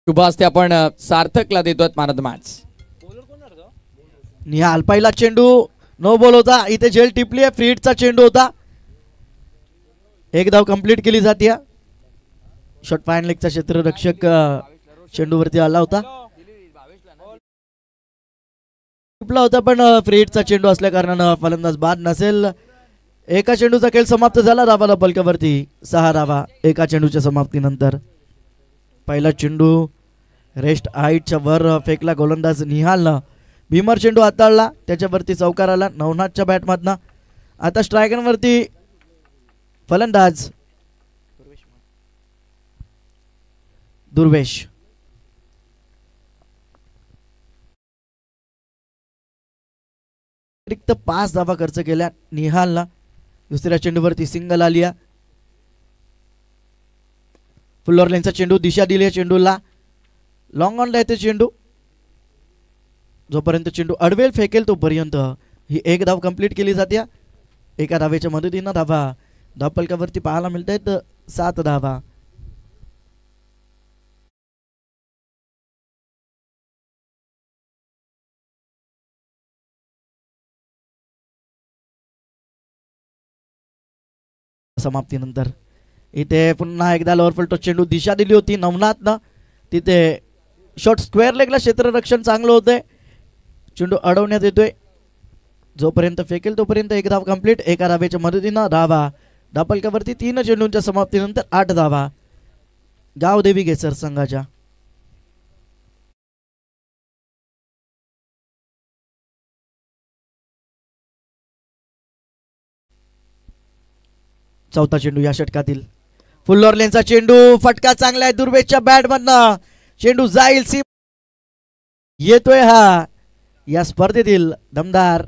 शुभ असते आपण सार्थकला देतोय मॅन ऑफ द मॅच. निहाल पहिला चेंडू नो बॉल होता. इथे झेल टिपली आहे. फ्री हिटचा चेंडू होता. एक धाव कंप्लीट केली जाते. शॉट फाईन लेगचा क्षेत्ररक्षक चेंडूवरती आला होता. टिपला होता पण फ्री हिटचा चेंडू असल्या कारणानं फलंदाज बाद नसेल. एका चेंडूचा खेळ समाप्त झाला. धावा बलकावरती 6 धावा एका चेंडूच्या समाप्तीनंतर. पहिला चेंडू रेस्ट हाईटच्या वर फेकला गोलंदाज निहालनं. भीमर चेंडू हाताळला. त्याच्यावरती चौकार आला नवनाथच्या बॅटमधनं. आता स्ट्रायकरवरती फलंदाज दुर्वेश. रिक्त 5 धावा खर्च केल्या निहालला. दुसऱ्या चेंडूवरती सिंगल आली. फुल लेनचा चेंडू दिशा दिली चेंडूला. लॉंग ऑन येते चेंडू. जोपर्यंत चेंडू अडवेल फेकेल तोपर्यंत ही एक धाव कंप्लीट केली जाते. एका धावेच्या मदतीनं धावा धावपलकावरती पाहायला मिळत आहेत 7 धावा. समाप्तीनंतर इथे पुन्हा एकदा लोअर फुलटो चेंडू दिशा दिली होती नवनाथनं. तिथे शॉट स्क्वेअर लेगला क्षेत्ररक्षण चांगलं होतंय. चेंडू अडवण्यात येतोय. जोपर्यंत फेकेल तोपर्यंत एक धाव कंप्लीट. एका धावेच्या मदतीनं धावा धापलकावरती 3 चेंडूंच्या समाप्तीनंतर 8 धावा गावदेवी गेसर संघाच्या. चौथा चेंडू या षटकातील. फुल लेनचा चेंडू फटका चांगला आहे दुर्वेशच्या बॅट मधनं. चेंडू जाईल सी येतोय हा या स्पर्धेतील दमदार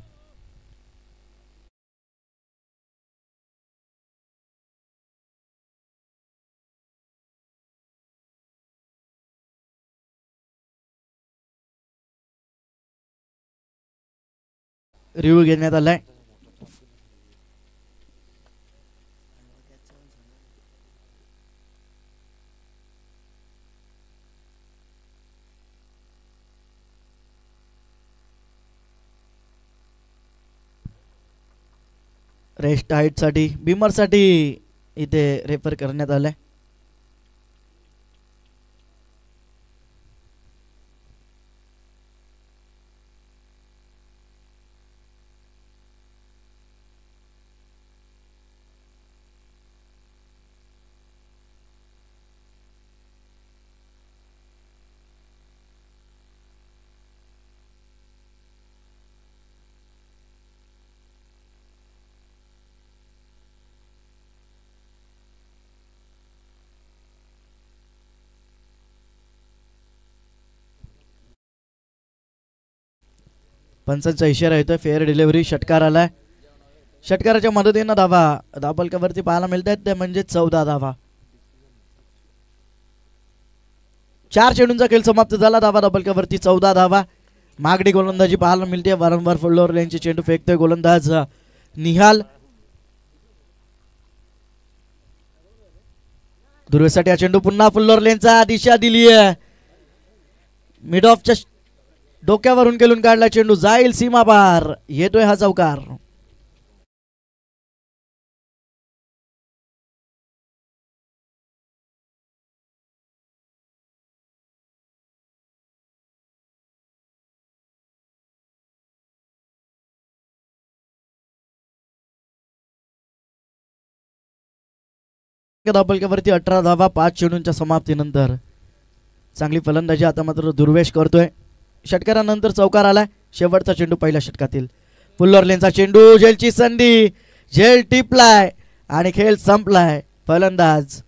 रिव्ह्यू घेण्यात आलाय. रेस्ट हाईट साठी बिमर साठी इथे रेफर करण्यात आलाय. पंचांचा इशारा येतोय. फेअर डिलिव्हरी षटकार आलाय. षटकाराच्या मदतीनं धावा धापलकावरती पाहायला मिळत आहेत ते म्हणजे 14 धावा. 4 चेंडूंचा खेळ समाप्त झाला. धावा धापलकावरती 14 धावा. मागणी गोलंदाजी पाहायला मिळते. वारंवार फुल लेनचे चेंडू फेकतोय गोलंदाज निहाल. दुर्वेशसाठी हा चेंडू पुन्हा फुल लेनचा दिशा दिली आहे. मिड ऑफच्या डोक्यावरून केलून काढला चेंडू जाईल सीमा पार. येतोय हा चौकार. धापलकावरती 18 धावा 5 चेंडूंच्या समाप्तीनंतर. चांगली फलंदाजी आता मात्र दुर्वेश करतोय. षटकारानंतर चौकार आलाय. शेवटचा चेंडू पहिल्या षटकातील. फुल लेनचा चेंडू झेलची संधी. झेल टिपलाय आणि खेळ संपलाय. फलंदाज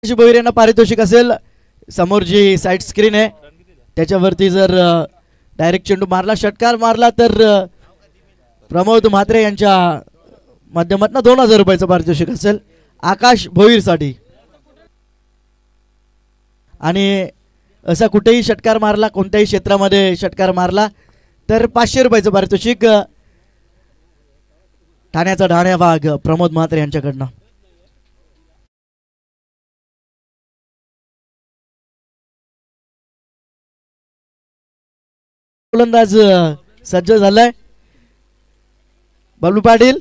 भोईर यांना पारितोषिक असेल. समोर जी साईड स्क्रीन आहे त्याच्यावरती जर डायरेक्ट चेंडू मारला, षटकार मारला तर प्रमोद म्हात्रे यांच्या माध्यमातून 2000 रुपयाचं पारितोषिक असेल आकाश भोईरसाठी. आणि असा कुठेही षटकार मारला, कोणत्याही क्षेत्रामध्ये षटकार मारला तर 500 रुपयाचं पारितोषिक ठाण्याचा ढाण्या वाघ प्रमोद म्हात्रे यांच्याकडनं. गोलंदाज सज्ज झालाय बबलू पाटील.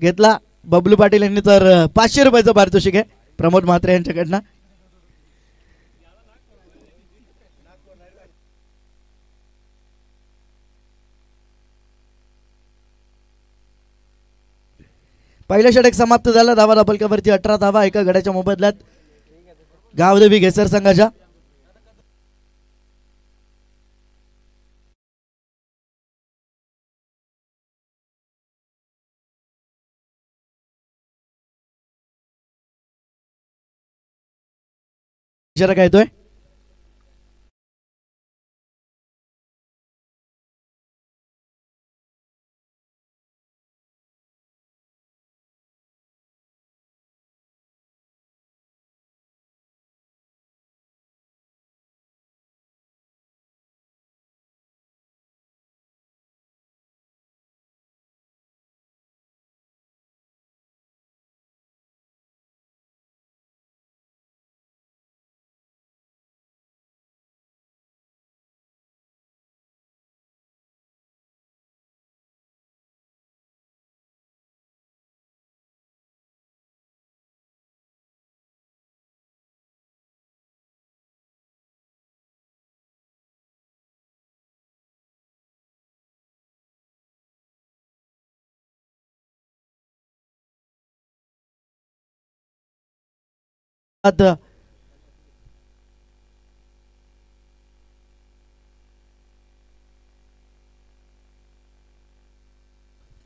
घेतला बबलू पाटील यांनी तर 500 रुपयाचं पारितोषिक आहे प्रमोद म्हात्रे यांच्याकडनं. पहिलं षटक समाप्त झालं. धावा धापलकावरती 18 धावा एका गड्याच्या मोबदल्यात गावदेवी घेसर संघाच्या. इशारा काय येतोय?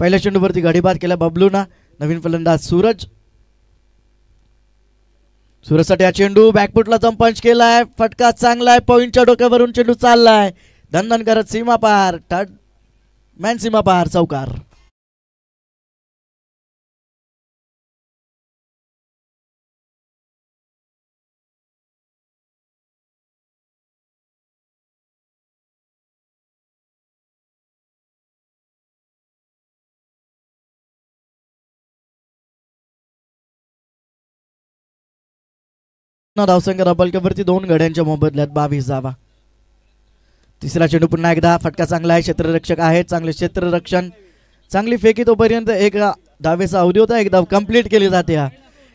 पहिल्या चेंडूवरती गाडीबाद केला बबलूना. नवीन फलंदाज सूरज. सूरजसाठी हा चेंडू बॅकफुटला पंच केलाय. फटका चांगलाय. पॉइंटच्या डोक्यावरून चेंडू चाललाय. धनधन करत सीमा पार. थर्ड मॅन सीमा पार. चौकार. धावसंख्या धापलकावरती 2 गड्यांच्या मोबदल्यात 22 धावा. तिसरा चेंडू पुन्हा एकदा. फटका चांगला आहे. क्षेत्ररक्षक आहे. चांगले क्षेत्ररक्षण. चांगली फेकी तोपर्यंत एक धावेचा अवधी होता. एक धाव कंप्लीट केली जाते.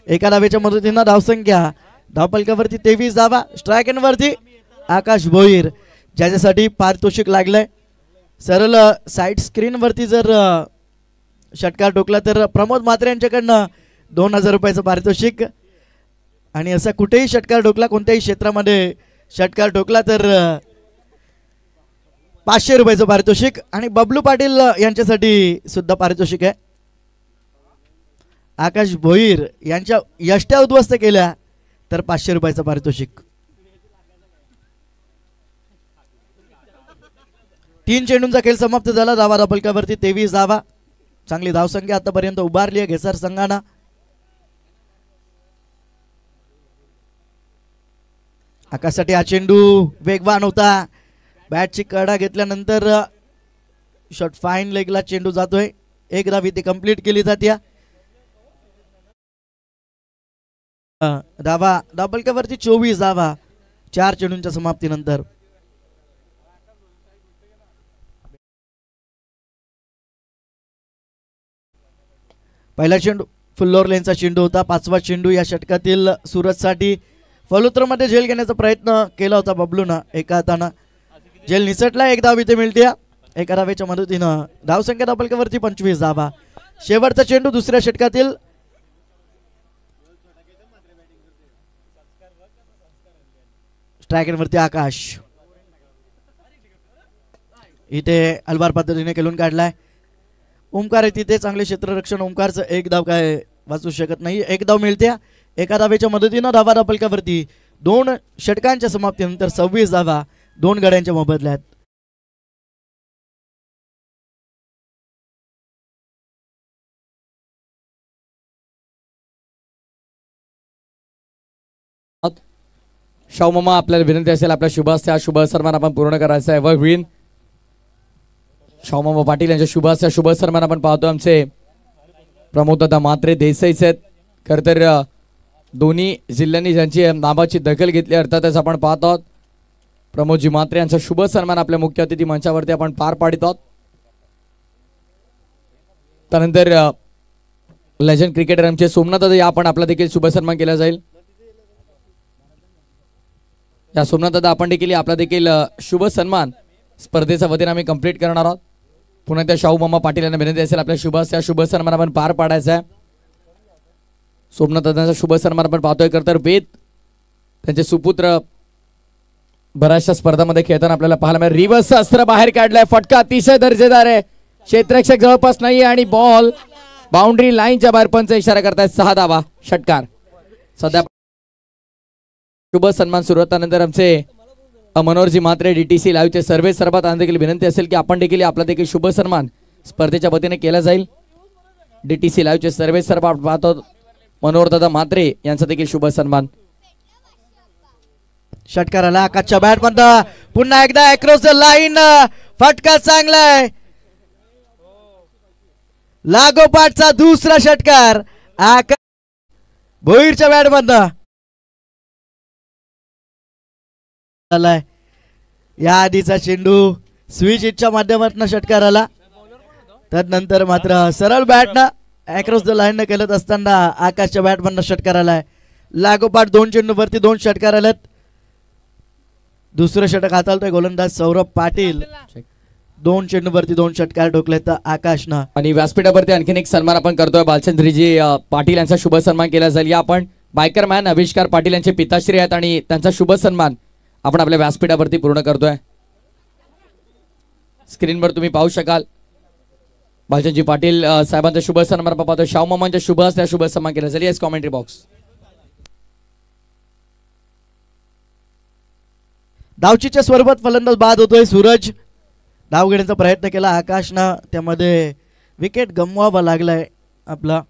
एका धावेच्या मदतीनं धावसंख्या धावपलकावरती 23 धावा. स्ट्राईक एंड वरती आकाश भोईर ज्याच्यासाठी पारितोषिक लागलंय. सरळ साईड स्क्रीन वरती जर षटकार ठोकला तर प्रमोद म्हात्रे यांच्याकडनं 2000 रुपयाचं पारितोषिक. आणि असा कुठेही षटकार ठोकला, कोणत्याही क्षेत्रामध्ये षटकार ठोकला तर 500 रुपयाचं पारितोषिक. आणि बबलू पाटील यांच्यासाठी सुद्धा पारितोषिक आहे. आकाश भोईर यांच्या यष्ट्या उद्ध्वस्त केल्या तर 500 रुपयाचं पारितोषिक. 3 चेंडूंचा खेळ समाप्त झाला. धावा धापलकावरती 23 धावा. चांगली धावसंख्या आतापर्यंत उभारली आहे घेसर संघानं. आकाशसाठी हा चेंडू वेगवान होता. बॅटची कडा घेतल्यानंतर शॉट फाईन लेगला चेंडू जातोय. एक धाव इथे कंप्लीट केली जाते. धावा धापलकावरती 24 धावा 4 चेंडूंच्या समाप्तीनंतर. पहिला चेंडू फुल्लोर लेनचा चेंडू होता. 5वा चेंडू या षटकातील सूरजसाठी. फलोत्रमध्ये झेल घेण्याचा प्रयत्न केला होता बबलूनं. एका हातानं झेल निसटला. एक धाव इथे मिळते. एका धावेच्या मदतीनं धावसंख्या धापलकावरती 25 धावा. शेवटचा चेंडू दुसऱ्या षटकातील. स्ट्रायकरवरती आकाश. इथे अलवार पद्धतीने खेळून काढलाय. ओमकार आहे तिथे चांगले क्षेत्ररक्षण. ओमकारचं एक धाव काय वाचू शकत नाही. एक धाव मिळते एका धावेच्या मदतीनं धावा फलकावरती. 2 षटकांच्या समाप्तीनंतर 26 धावा 2 गड्यांच्या मोबदल्यात. शाहू मामा आपल्याला विनंती असेल आपल्या शुभ हस्ते हा शुभ सन्मान आपण पूर्ण करायचा आहे. व विन शाहू मामा पाटील यांच्या शुभ हस्ते शुभ सन्मान आपण पाहतो. आमचे प्रमोददादा मात्रे देसाईचे आहेत. खरं तर दोन्ही जिल्ह्यांनी ज्यांची नावाची दखल घेतली अर्थातच आपण पाहत आहोत. प्रमोदजी मात्रे यांचा शुभ सन्मान आपल्या मुख्य अतिथी मंचावरती आपण पार पाडित आहोत. त्यानंतर लेजंड क्रिकेटर आमचे सोमनाथ दादा या आपण आपला देखील शुभ सन्मान केला जाईल. या सोमनाथ दादा आपण देखील आपला देखील शुभ सन्मान स्पर्धेच्या वतीने आम्ही कंप्लीट करणार आहोत. पुन्हा त्या शाहू मामा पाटील यांना विनंती असेल आपल्या शुभ सन्मान आपण पार पाडायचा आहे. सोमनाथ दादांचा शुभ सन्मान आपण पाहतोय. तर वेद त्यांचे सुपुत्र बऱ्याचशा स्पर्धांमध्ये खेळताना आपल्याला पाहायला मिळेल. रिव्हर्स अस्त्र बाहेर काढलाय. फटका अतिशय दर्जेदार आहे. क्षेत्ररक्षक जवळपास नाही आणि बॉल बाउंड्री लाईनच्या बाहेर पंच इशारा करतायत. 6 धावा षटकार. सध्या शुभ सन्मान सुरू होतानंतर आमचे मनोहरजी मात्रे डीटीसी लाईव्हचे सर्वे सर्वात देखील विनंती असेल की आपण देखील आपला देखील शुभ सन्मान स्पर्धेच्या वतीने केला जाईल. डीटीसी लाईव्हचे सर्वे सर्व पाहतो. मनोहरदादा मात्रे यांचा देखील शुभ सन्मान. षटकाराला आकाशच्या बॅट मध्ये पुन्हा एकदा अक्रॉस द लाईन. फटका चांगलाय. लागोपाठचा दुसरा षटकार भोईरच्या बॅट मधनं या आधीचा चेंडू स्विच हिटच्या माध्यमातून षटकार आला. त्यानंतर मात्र सरळ बॅटनं अक्रॉस द लाईन केलत असताना आकाशच्या बॅट मधनं षटकार आलाय. लागोपाठ 2 चेंडूवरती 2 षटकार आलेत. दुसरं षटक हाताळतोय गोलंदाज सौरभ पाटील. 2 चेंडूवरती 2 षटकार ठोकलेत आकाशनं. आणि व्यासपीठावरती आणखीन एक सन्मान आपण करतोय. बालचंद्रजी पाटील यांचा शुभ सन्मान केला जाईल. या आपण बायकर मॅन आविष्कार पाटील यांचे पिताश्री आहेत आणि त्यांचा शुभ सन्मान आपण आपल्या व्यासपीठावरती पूर्ण करतोय. स्क्रीनवर तुम्ही पाहू शकाल बालचंदजी पाटील साहेबांचा शुभ सन्मान आपण पाहतोय. शाहू मामांच्या शुभ हस्ते शुभ सन्मान केला जाईल. Yes commentary box. धावचीच्या स्वरूपात फलंदाज बाद होतोय. सूरज धाव घेण्याचा प्रयत्न केला आकाशनं. त्यामध्ये विकेट गमवावा लागलाय आपला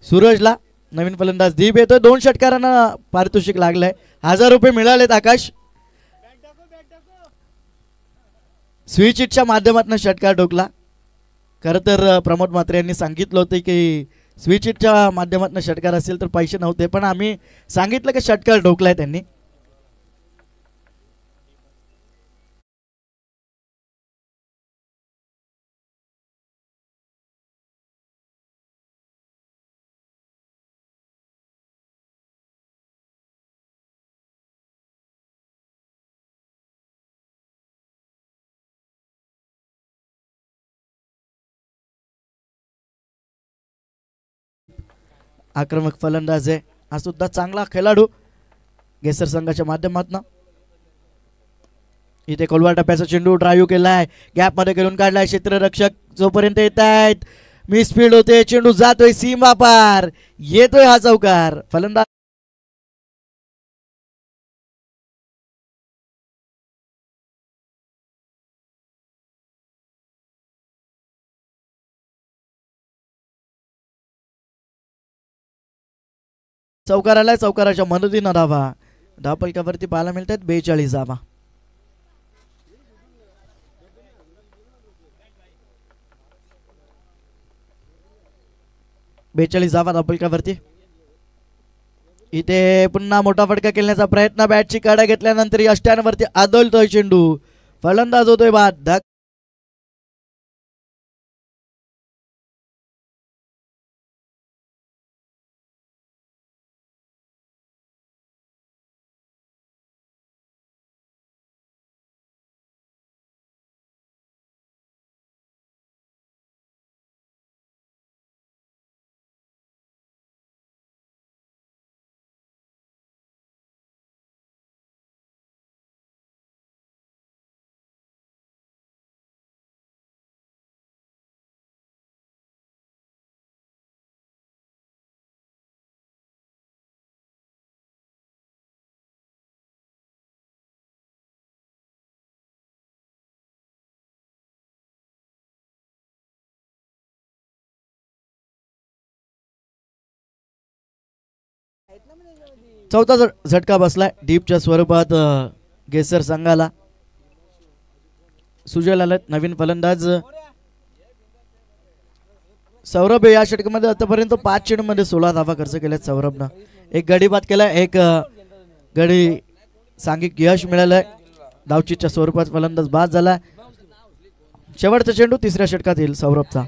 सूरजला. नवीन फलंदाज दीप येतोय. 2 षटकारांना पारितोषिक लागलंय. 1000 रुपये मिळालेत आकाश. स्विच हिटच्या माध्यमातून षटकार ठोकला. खरं तर प्रमोद मात्रे यांनी सांगितलं होतं की स्विच हिटच्या माध्यमातून षटकार असेल तर पैसे नव्हते, पण आम्ही सांगितलं की षटकार ठोकलाय त्यांनी. आक्रमक फलंदाज आहे हा सुद्धा चांगला खेळाडू गेसर संघाच्या माध्यमातून. इथे कोलवा टप्प्याचा चेंडू ड्राईव्ह केलाय. गॅप मध्ये खेळून काढलाय. क्षेत्ररक्षक जोपर्यंत येत आहेत मी स्पीड होते. चेंडू जातोय सीमा पार. येतोय हा चौकार. फलंदाज चौकार आलाय. चौकाराच्या मदतीनं धावा धावपलकावरती पाहायला मिळतात. 42 धावा. धावपलकावरती इथे पुन्हा मोठा फटका खेळण्याचा प्रयत्न. बॅटची काढा घेतल्यानंतर यष्ट्यांवरती आदळतोय चेंडू. फलंदाज होतोय बाद. चौथा झटका बसलाय डीपच्या स्वरूपात गेसर संघाला. सुजल आलेत नवीन फलंदाज सौरभ. या षटकामध्ये आतापर्यंत 5 चेंडूमध्ये 16 धावा खर्च केल्यात सौरभनं. एक गडी बाद केलाय, एक गडी सांघिक यश मिळालंय. धावचीच्या स्वरूपात फलंदाज बाद झाला. शेवटचा चेंडू तिसऱ्या षटकात येईल सौरभचा.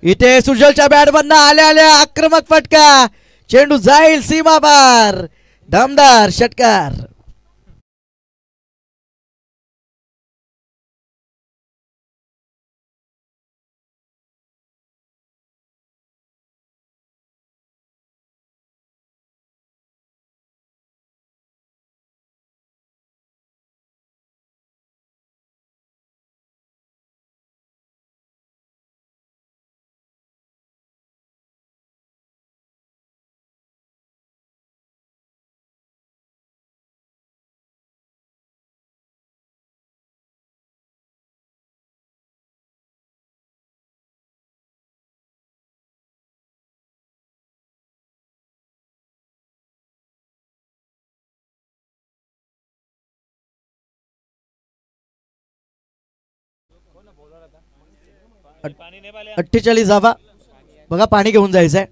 इथे सुजलच्या बॅट मधनं आल्या आल्या आक्रमक फटका. चेंडू जाईल सीमा पार. दमदार षटकार. पाणी नाही पाहिलं. 48 धावा. बघा पाणी घेऊन जायचंय.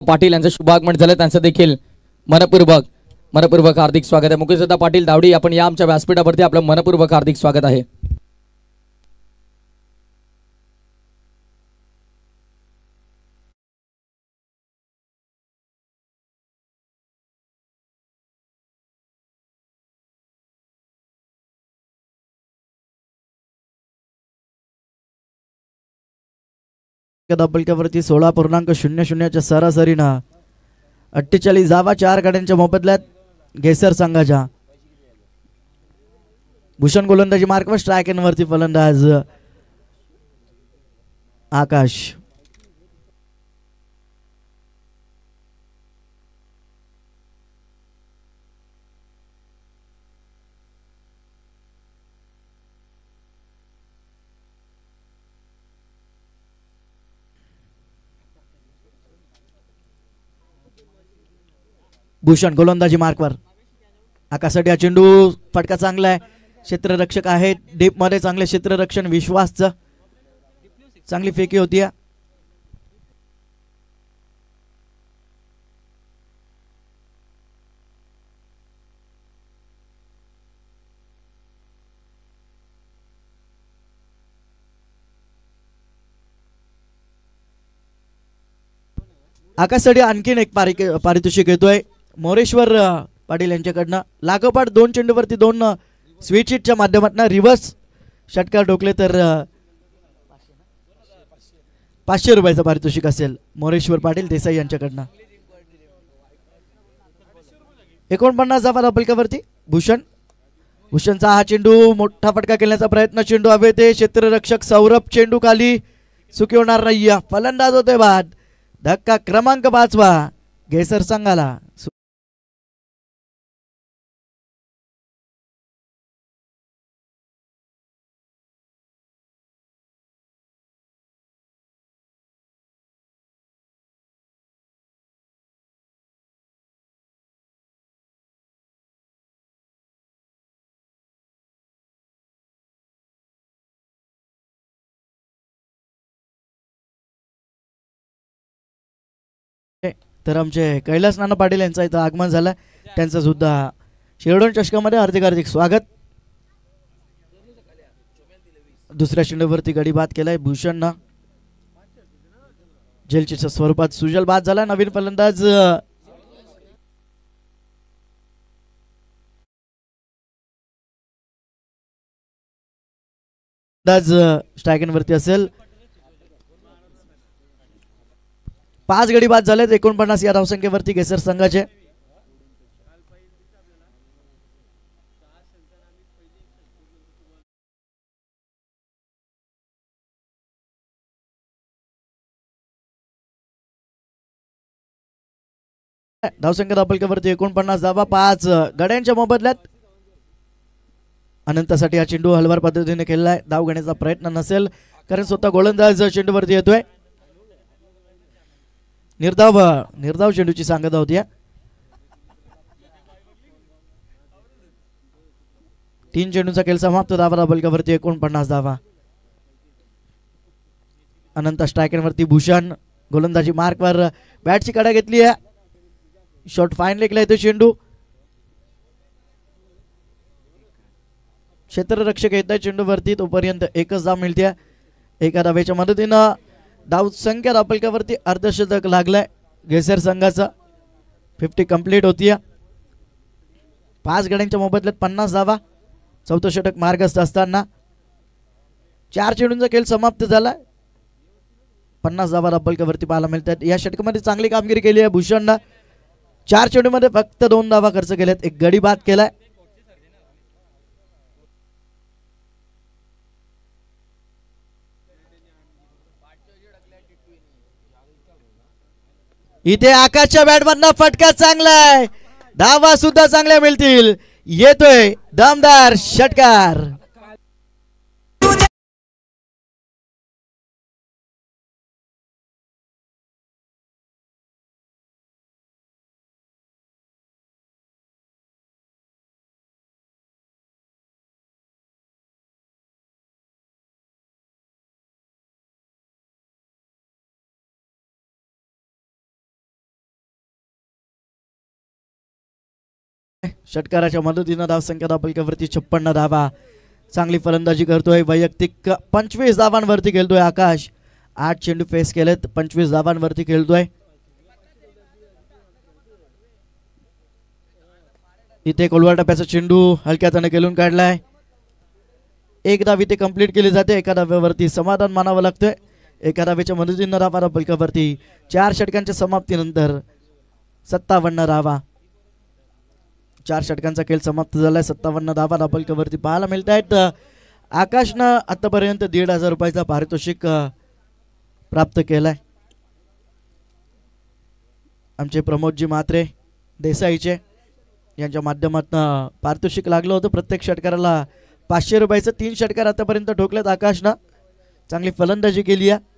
पाटील यांचं शुभागमन झालं, त्यांचं देखील मनपूर्वक हार्दिक स्वागत आहे. मुकेशदा पाटील दावडी, आपण या आमच्या व्यासपीठावरती आपलं मनपूर्वक हार्दिक स्वागत आहे. बलक्यावरती 16.00च्या सरासरीनं 48 धावा 4 गाड्यांच्या मोबदल्यात गेसर संघाच्या. भूषण गोलंदाजी मार्कवर स्ट्राईक एंड वरती फलंदाज आकाश. भूषण गोलंदाजी मार्कवर. आकाशसाठी हा चेंडू फटका चांगला आहे. क्षेत्ररक्षक आहेत डीप मध्ये, चांगले क्षेत्ररक्षण विश्वासचं. चांगली फेकी होती. आकाशसाठी आणखीन एक पारितोषिक येतोय मोरेश्वर पाटील यांच्याकडनं. लागोपाठ 2 चेंडूवरती 2 स्वीट हिटच्या माध्यमातून रिव्हर्स षटकार ठोकले तर 500 रुपयाचं पारितोषिक असेल मोरेश्वर पाटील देसाई यांच्याकडनं. 49 धावा बलकावरती भूषणचा हा चेंडू मोठा फटका केल्याचा प्रयत्न. चेंडू हवे ते क्षेत्ररक्षक सौरभ चेंडू खाली सुखी होणार नाही. फलंदाज होते बाद. धक्का क्रमांक 5 गेसर संघाला. तर आमचे कैलास नाना पाटील यांचं इथं आगमन झालं, त्यांचं सुद्धा शिरडोन चषकामध्ये हार्दिक स्वागत. दुसऱ्या चेंडूवरती गडी बाद केलाय भूषणनं. झेलच्या स्वरूपात सुजल बाद झाला. नवीन फलंदाज स्ट्रायकिंग असेल. 5 गडी बाद झालेत 49 या धावसंख्येवरती केसर संघाचे. धावसंख्या धावपलकावरती 49 धावा 5 गड्यांच्या मोबदल्यात. अनंतासाठी हा चेंडू हलवार पद्धतीने खेळला आहे. धाव घेण्याचा प्रयत्न नसेल कारण स्वतः गोलंदाज चेंडूवरती येतोय. निर्धाव चेंडूची सांगता होती. 3 चेंडूचा खेळ समाप्त. धावा धावपलकावरती 49 धावा. अनंत स्ट्रायकरवरती भूषण गोलंदाजी मार्कवर बॅटची कडा घेतली आहे. शॉट फाईन लेगला येतो चेंडू. क्षेत्ररक्षक येत आहे चेंडूवरती तोपर्यंत एकच धाव मिळते. एका धावेच्या मदतीनं धाव संख्या धावपलकावरती अर्धशतक लागलाय केसर संघाचा. 50 कंप्लीट होतीये. 5 गड्यांच्या मोबदल्यात 50 धावा. चौथं षटक मार्गस्थ असताना 4 चेंडूंचा खेळ समाप्त झाला. 50 धावा धावपलकावरती पाहायला मिळतात. या षटकामध्ये चांगली कामगिरी केली आहे भूषणनं. 4 चेंडूमध्ये फक्त 2 धावा खर्च केल्यात. एक गडी बाद केलाय. इथे आकाशच्या बॅटमधनं फटका चांगला आहे. धावा सुद्धा चांगल्या मिळतील. येतोय दमदार षटकार. षटकाराच्या मदतीनं धावसंख्या धावपलकावरती 56 धावा. चांगली फलंदाजी करतोय. वैयक्तिक 25 धावांवरती खेळतोय आकाश. 8 चेंडू फेस केलेत. 25 धावांवरती खेळतोय. इथे कोलवा टप्प्याचा चेंडू हलक्या हाताने खेळून काढलाय. एक धाव इथे कंप्लीट केली जाते. एका धाव्यावरती समाधान मानावं लागतंय. एका धावेच्या मदतीनं धावा धावपलकावरती 4 षटकांच्या समाप्तीनंतर 57 धावा. 4 षटकांचा खेळ समाप्त झालाय. 57 धावा धावपलकावरती पाहायला मिळत आहेत. आकाशनं आतापर्यंत 1,500 रुपयाचा पारितोषिक प्राप्त केलाय. आमचे प्रमोदजी म्हात्रे देसाईचे यांच्या माध्यमातून पारितोषिक लागलं होतं. प्रत्येक षटकाराला 500 रुपयाचं. 3 षटकार आतापर्यंत ठोकलेत आकाशनं. चांगली फलंदाजी केली आहे.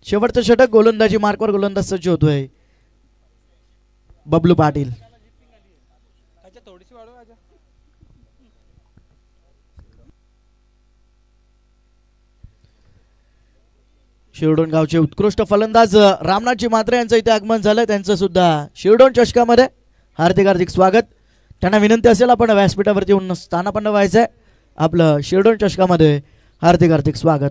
शेवटचं षटक गोलंदाजी मार्कवर गोलंदाज सज्ज होतोय बबलू पाटील. शिरडोन गावचे उत्कृष्ट फलंदाज रामनाथजी म्हात्रे यांचं इथे आगमन झालं. त्यांचं सुद्धा शिरडोन चषकामध्ये हार्दिक हार्दिक स्वागत. त्यांना विनंती असेल आपण व्यासपीठावरती येऊन स्थानापन्न व्हायचंय. आपलं शिरडोन चषकामध्ये हार्दिक हार्दिक स्वागत.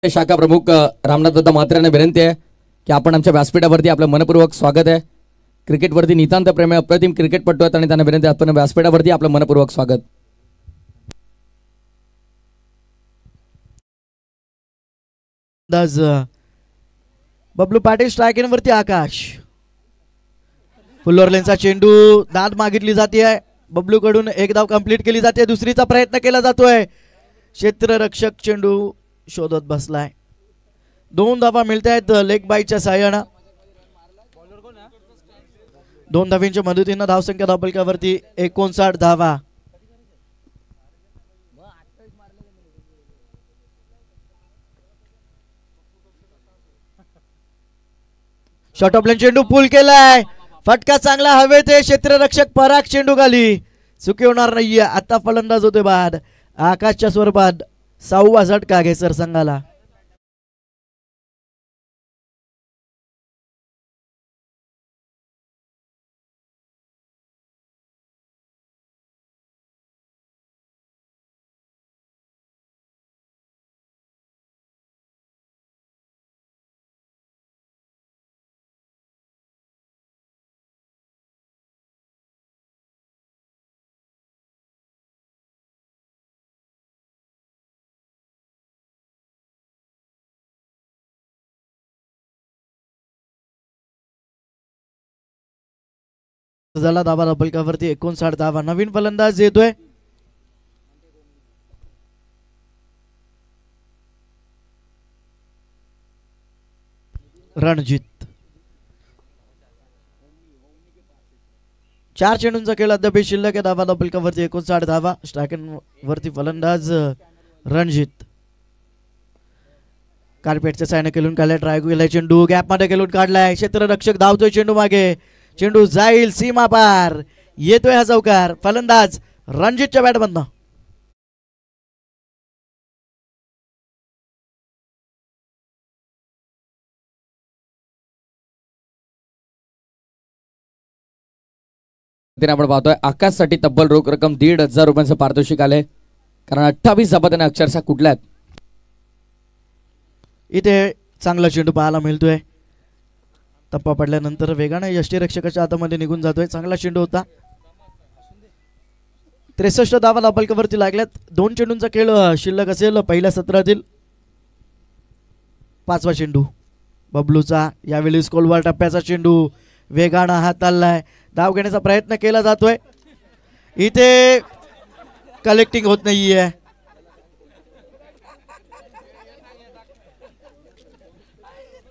शाखा प्रमुख रामनाथदादा म्हात्रे यांना विनंती आहे की आपण आमच्या व्यासपीठावरती आपलं मनपूर्वक स्वागत आहे. क्रिकेटवरती नितांत प्रेम आहे. अप्रतिम क्रिकेटपटू आहेत आणि त्यांना विनंती आहे आपण व्यासपीठावरती आपलं मनपूर्वक स्वागत. बबलू पाटील स्ट्रायकिंग वरती आकाश. फुल्लोर लेनचा चेंडू दाद मागितली जाते. बबलू कडून एक धाव कंप्लीट केली जाते. दुसरीचा प्रयत्न केला जातोय. क्षेत्ररक्षक चेंडू शोधत बसलाय. 2 धावा मिळत आहेत लेग बाईच्या साह्यानं. 2 धावींच्या मदतीनं धावसंख्या धावपलकावरती 59 धावा. शॉर्ट ऑफ लाईन चेंडू पुल केलाय. फटका चांगला हवेत. क्षेत्ररक्षक पराग चेंडू खाली. चुकी होणार नाहीये. आता फलंदाज होते बाद. आकाशच्या स्वरूपात 6वा झटका केसर संघाला. झाला धावा फलकावरती 59 धावा. नवीन फलंदाज येतोय रणजित. 4 चेंडूंचा खेळ अद्याप शिल्लक आहे. धावा फलकावरती 59 धावा. स्ट्रायकन वरती फलंदाज रणजित. कार्पेटच्या सायने खेळून काढलाय. ट्राय केलाय चेंडू गॅप मध्ये खेळून काढलाय. क्षेत्ररक्षक धावतोय चेंडू मागे. चेंडू जाईल सीमा पार. येतोय हा चौकार. फलंदाज रणजितच्या बॅट मधनं. आपण पाहतोय आकाशसाठी तब्बल रोख रक्कम 1,500 रुपयांचं पारितोषिक आले. कारण 28 धाबा त्याने अक्षरशः कुठल्यात. इथे चांगला चेंडू पाहायला मिळतोय. टप्पा पडल्यानंतर वेगाने यष्टीरक्षकाच्या हातामध्ये निघून जातोय. चांगला चेंडू होता. 63 धावा धाबलकावरती लागल्यात. 2 चेंडूंचा खेळ शिल्लक असेल पहिल्या सत्रातील. 5वा चेंडू बबलूचा. यावेळी स्कोलवर टप्प्याचा चेंडू वेगानं हाताळलाय. धाव घेण्याचा प्रयत्न केला जातोय. इथे कलेक्टिंग होत नाहीये.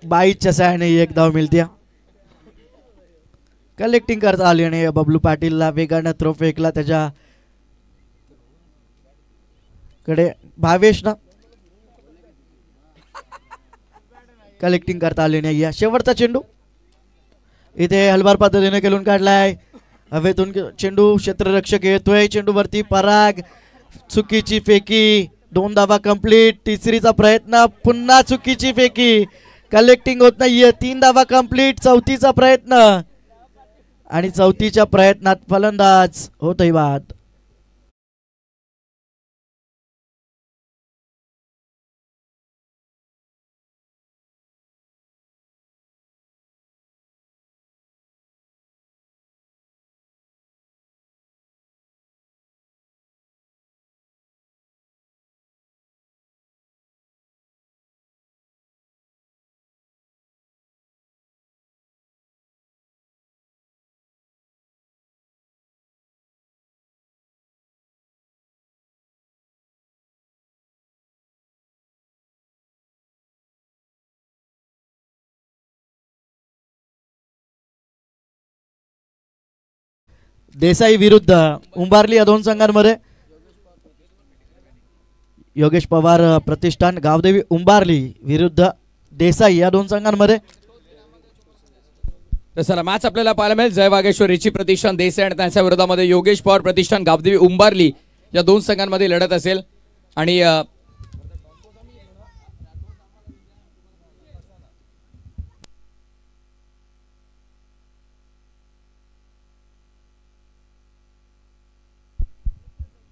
बाईच्या सहाय्याने एक धाव मिळते. कलेक्टिंग करता आली आणि बबलू पाटीलला वेगानं थ्रो फेकला त्याच्या कडे. भावेश ना कलेक्टिंग करता आली नाही. शेवटचा चेंडू इथे हलवार पद्धतीने खेळून काढलाय. हवेतून चेंडू क्षेत्ररक्षक येतोय. चेंडू वरती पराग. चुकीची फेकी. 2 धावा कंप्लीट. तिसरीचा प्रयत्न पुन्हा चुकीची फेकी. कलेक्टिंग होत नाहीये. 3 धावा कंप्लीट. 4थीचा प्रयत्न आणि 4थीच्या प्रयत्नात फलंदाज होतोय बाद. देसाई विरुद्ध उंबारली या 2 संघांमध्ये. योगेश पवार प्रतिष्ठान गावदेवी उंबारली विरुद्ध देसाई या 2 संघांमध्ये. चला मॅच आपल्याला पाहायला मिळेल. जय वागेश्वर रिची प्रतिष्ठान देसाई आणि त्यांच्या विरोधामध्ये योगेश पवार प्रतिष्ठान गावदेवी उंबारली या 2 संघांमध्ये लढत असेल. आणि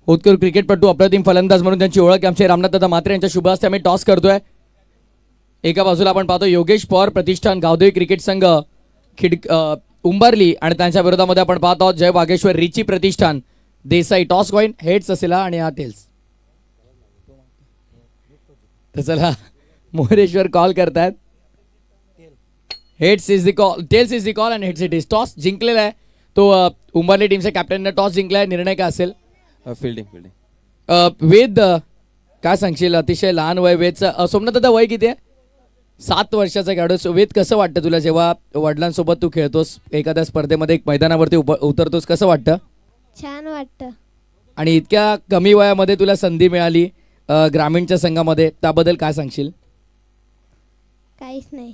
उत्कृष्ट क्रिकेटपटू अप्रतिम फलंदाज म्हणून त्यांची ओळख आमचे रामनाथदादा म्हात्रे यांच्या शुभ हस्ते आम्ही टॉस करतोय. एका बाजूला आपण पाहतो योगेश पवार प्रतिष्ठान गावदेवी क्रिकेट संघ उंबारली आणि त्यांच्या विरोधामध्ये आपण पाहत आहोत जय वागेश्वर रिची प्रतिष्ठान देसाई. टॉस कॉइन हेड्स असेल आणि हा टेल्स. तर चला मोरेश्वर कॉल करतायत. Heads is the call. Tails is the call and heads it is. Toss जिंकलेला आहे तो उंबारली टीमच्या कॅप्टनने टॉस जिंकलाय. निर्णय काय असेल? फिल्डिंग. वेद काय सांगशील? अतिशय लहान वय वेदचं. सोमनाथ दादा वय किती आहे? 7 वर्षाचा खेळाडू. वेद कसं वाटतं तुला जेव्हा वडिलांसोबत तू खेळतोस एखाद्या स्पर्धेमध्ये एक मैदानावरती उतरतोस कसं वाटतं? छान वाटतं. आणि इतक्या कमी वयामध्ये तुला संधी मिळाली ग्रामीणच्या संघामध्ये त्याबद्दल काय सांगशील? काहीच नाही.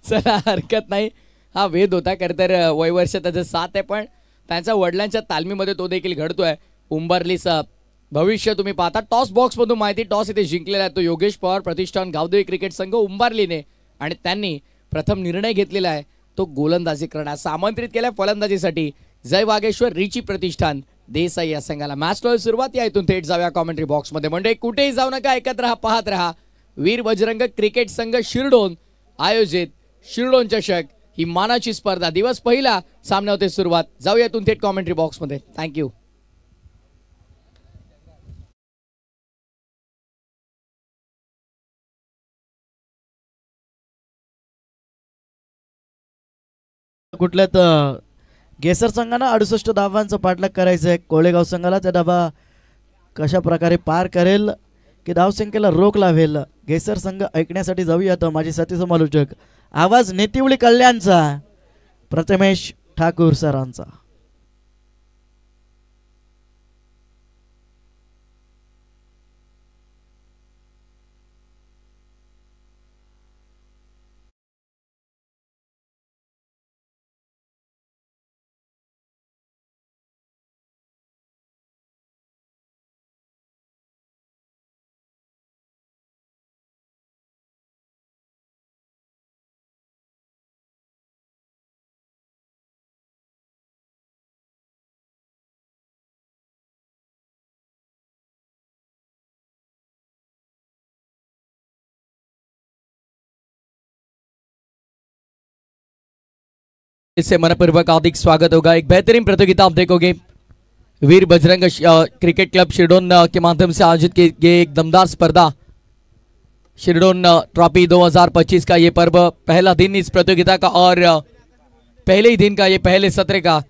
चला हरकत नाही. हा वेद होता खरं तर वय वर्ष त्याचं 7 आहे पण त्यांच्या वडिलांच्या तालमीमध्ये तो देखील घडतोय. उंबारलीचा भविष्य तुम्ही पाहता. टॉस बॉक्स मधून माहिती टॉस इथे जिंकलेला आहे तो योगेश पवार प्रतिष्ठान गावदेवी क्रिकेट संघ उंबारलीने आणि त्यांनी प्रथम निर्णय घेतलेला आहे तो गोलंदाजी करण्यास आमंत्रित केलाय फलंदाजीसाठी जय वागेश्वर रिची प्रतिष्ठान देसाई या संघाला. मॅचला सुरुवात या इथून थेट जाऊया कॉमेंट्री बॉक्स मध्ये. म्हणजे कुठेही जाऊ नका, ऐकत राहा, पाहत राहा. वीर बजरंग क्रिकेट संघ शिरडोन आयोजित शिरडोन चषक ही मानाची स्पर्धा. दिवस पहिला सामना होते सुरुवात. जाऊया इथून थेट कॉमेंट्री बॉक्स मध्ये. थँक्यू. कुठल्यात गेसर संघानं 68 धावांचा पाठलाग करायचं आहे. कोळेगाव संघाला त्या धावा कशा प्रकारे पार करेल की धावसंख्येला रोख लावेल. गेसर संघ ऐकण्यासाठी जाऊयात माझे साथी समालोचक. आवाज नेतिवळी कल्याणचा, प्रथमेश ठाकूर सरांचा. इससे मनपूर्वक हार्दिक स्वागत होगा। एक बेहतरीन प्रतियोगिता आप देखोगे वीर बजरंग क्रिकेट क्लब शिरडोन के माध्यम से आयोजित की गई एक दमदार स्पर्धा शिरडोन ट्रॉफी 2025 का ये पर्व, पहला दिन इस प्रतियोगिता का और पहले ही दिन का ये पहले सत्र का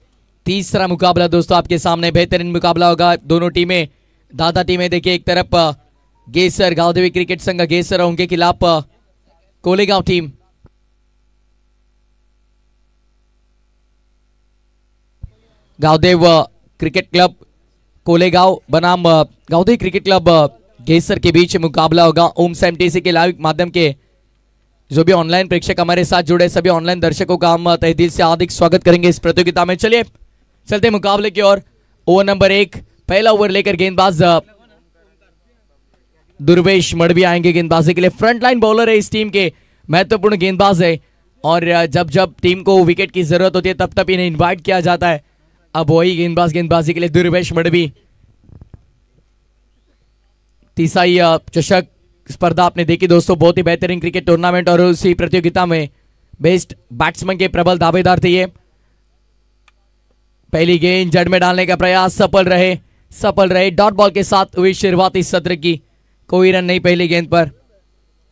तीसरा मुकाबला दोस्तों आपके सामने बेहतरीन मुकाबला होगा। दोनों टीमें दादा टीमें देखिए, एक तरफ गेसर गांवदेवी क्रिकेट संघ गेसर और उनके खिलाफ कोलेगांव टीम। गावदेव क्रिकेट क्लब कोलेगांव बनाम गावदेव क्रिकेट क्लब गेसर के बीच मुकाबला होगा। ओम एमटीसी के लाइव माध्यम के जो भी ऑनलाइन प्रेक्षक हमारे साथ जुड़े सभी ऑनलाइन दर्शकों का हम तहे दिल से हार्दिक स्वागत करेंगे इस प्रतियोगिता में। चलिए चलते मुकाबले की ओर। ओवर नंबर 1 पहला ओवर लेकर गेंदबाज दुर्वेश मड़वी आएंगे गेंदबाजी के लिए। फ्रंटलाइन बॉलर है इस टीम के, महत्वपूर्ण गेंदबाज है और जब जब टीम को विकेट की जरूरत होती है तब तब इन्हें इन्वाइट किया जाता है। अब वही गेंदबाजी के लिए दुर्वेश मड़वी। तीसरी चषक स्पर्धा आपने देखी दोस्तों, बहुत ही बेहतरीन क्रिकेट टूर्नामेंट और उसी प्रतियोगिता में बेस्ट बैट्समैन के प्रबल दावेदार थे ये। पहली गेंद जड़ में डालने का प्रयास सफल रहे। डॉट बॉल के साथ हुई शुरुआत इस सत्र की, कोई रन नहीं पहली गेंद पर।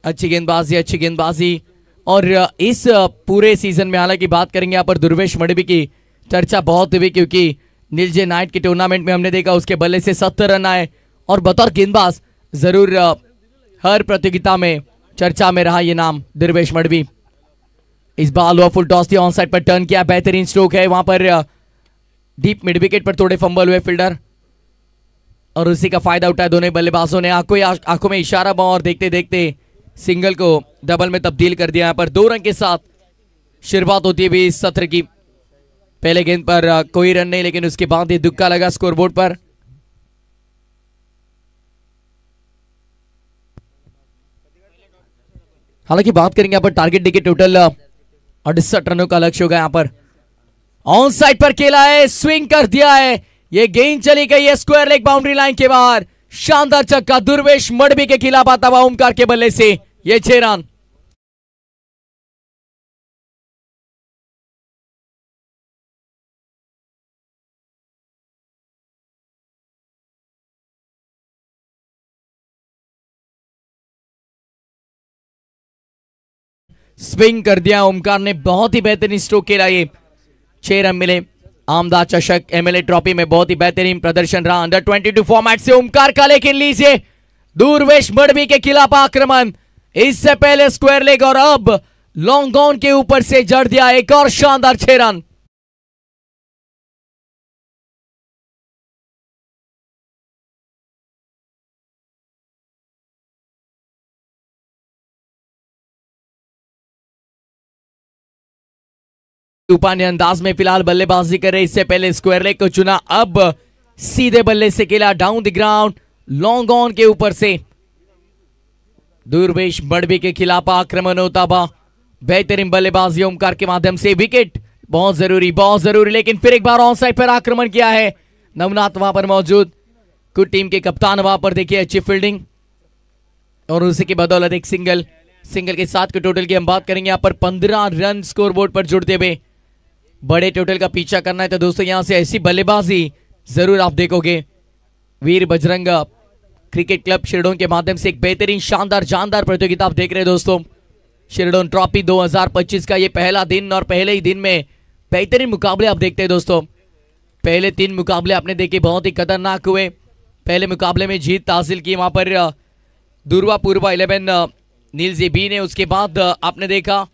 अच्छी गेंदबाजी और इस पूरे सीजन में हालांकि बात करेंगे यहाँ पर दुर्वेश मड़वी की चर्चा बहुत हुई क्योंकि नीलजे नाइट के टूर्नामेंट में हमने देखा उसके बल्ले से 70 रन आए और बतौर गेंदबाज जरूर हर प्रतियोगिता में चर्चा में रहा ये नाम दुर्वेश मड़वी। इस बाल हुआ फुल टॉस दिया, ऑन साइड पर टर्न किया, बेहतरीन स्ट्रोक है वहां पर डीप मिड विकेट पर थोड़े फंबल हुए फील्डर और उसी का फायदा उठाया दोनों बल्लेबाजों ने। आंखों में इशारा और देखते देखते सिंगल को डबल में तब्दील कर दिया। यहाँ पर 2 रन के साथ शुरुआत होती है इस सत्र की। पहले गेंद पर कोई रन नहीं, लेकिन उसके बाद ही दुक्का लगा स्कोरबोर्ड पर। हालांकि बात करेंगे यहाँ पर टारगेट देखिए, टोटल 68 रनों का लक्ष्य होगा। यहाँ पर ऑन साइड पर खेला है, स्विंग कर दिया है, ये गेंद चली गई है स्क्वायर लेग बाउंड्री लाइन के बाहर। शानदार छक्का दुर्वेश मड़वी के खिलाफ आता हुआ ओमकार के बल्ले से, ये 6 रन। स्विंग कर दिया ओमकार ने, बहुत ही बेहतरीन स्ट्रोक खेला ये। 6 रन मिले। आमदार चषक एमएलए ट्रॉफी में बहुत ही बेहतरीन प्रदर्शन रहा अंडर 22 फॉर्मेट से ओमकार का, लेकिन लीजिए दुर्वेश मड़वी के खिलाफ आक्रमण। इससे पहले स्क्वायर लेग और अब लॉन्ग ऑन के ऊपर से जड़ दिया एक और शानदार 6 रन। तूफानी अंदाज में फिलहाल बल्लेबाजी कर रहे, इससे पहले स्क्वायर लेग को चुना, अब सीधे बल्ले से खेला down the ground long on के ऊपर से। दुर्वेश मड़वी के खिलाफ आक्रमण होता हुआ बेहतरीन बल्लेबाजी ओमकार के माध्यम से। विकेट बहुत जरूरी, लेकिन फिर एक बार ऑन साइड पर आक्रमण किया है नवनाथ वहां पर मौजूद। कुछ टीम के कप्तान वहां पर देखिए, अच्छी फील्डिंग और उसी की बदौलत एक सिंगल के साथ के टोटल की हम बात करेंगे। यहाँ पर 15 रन स्कोरबोर्ड पर जुड़ते हुए बड़े टोटल का पीछा करना है तो दोस्तों यहां से ऐसी बल्लेबाजी जरूर आप देखोगे। वीर बजरंग क्रिकेट क्लब शिरडोन के माध्यम से एक बेहतरीन शानदार जानदार प्रतियोगिता आप देख रहे हैं दोस्तों। शिरडोन ट्रॉफी 2025 का ये पहला दिन और पहले ही दिन में बेहतरीन मुकाबले आप देखते हैं दोस्तों। पहले 3 मुकाबले आपने देखे, बहुत ही खतरनाक हुए। पहले मुकाबले में जीत हासिल की वहां पर दुर्वा पूर्वा 11 नील जी बी ने। उसके बाद आपने देखा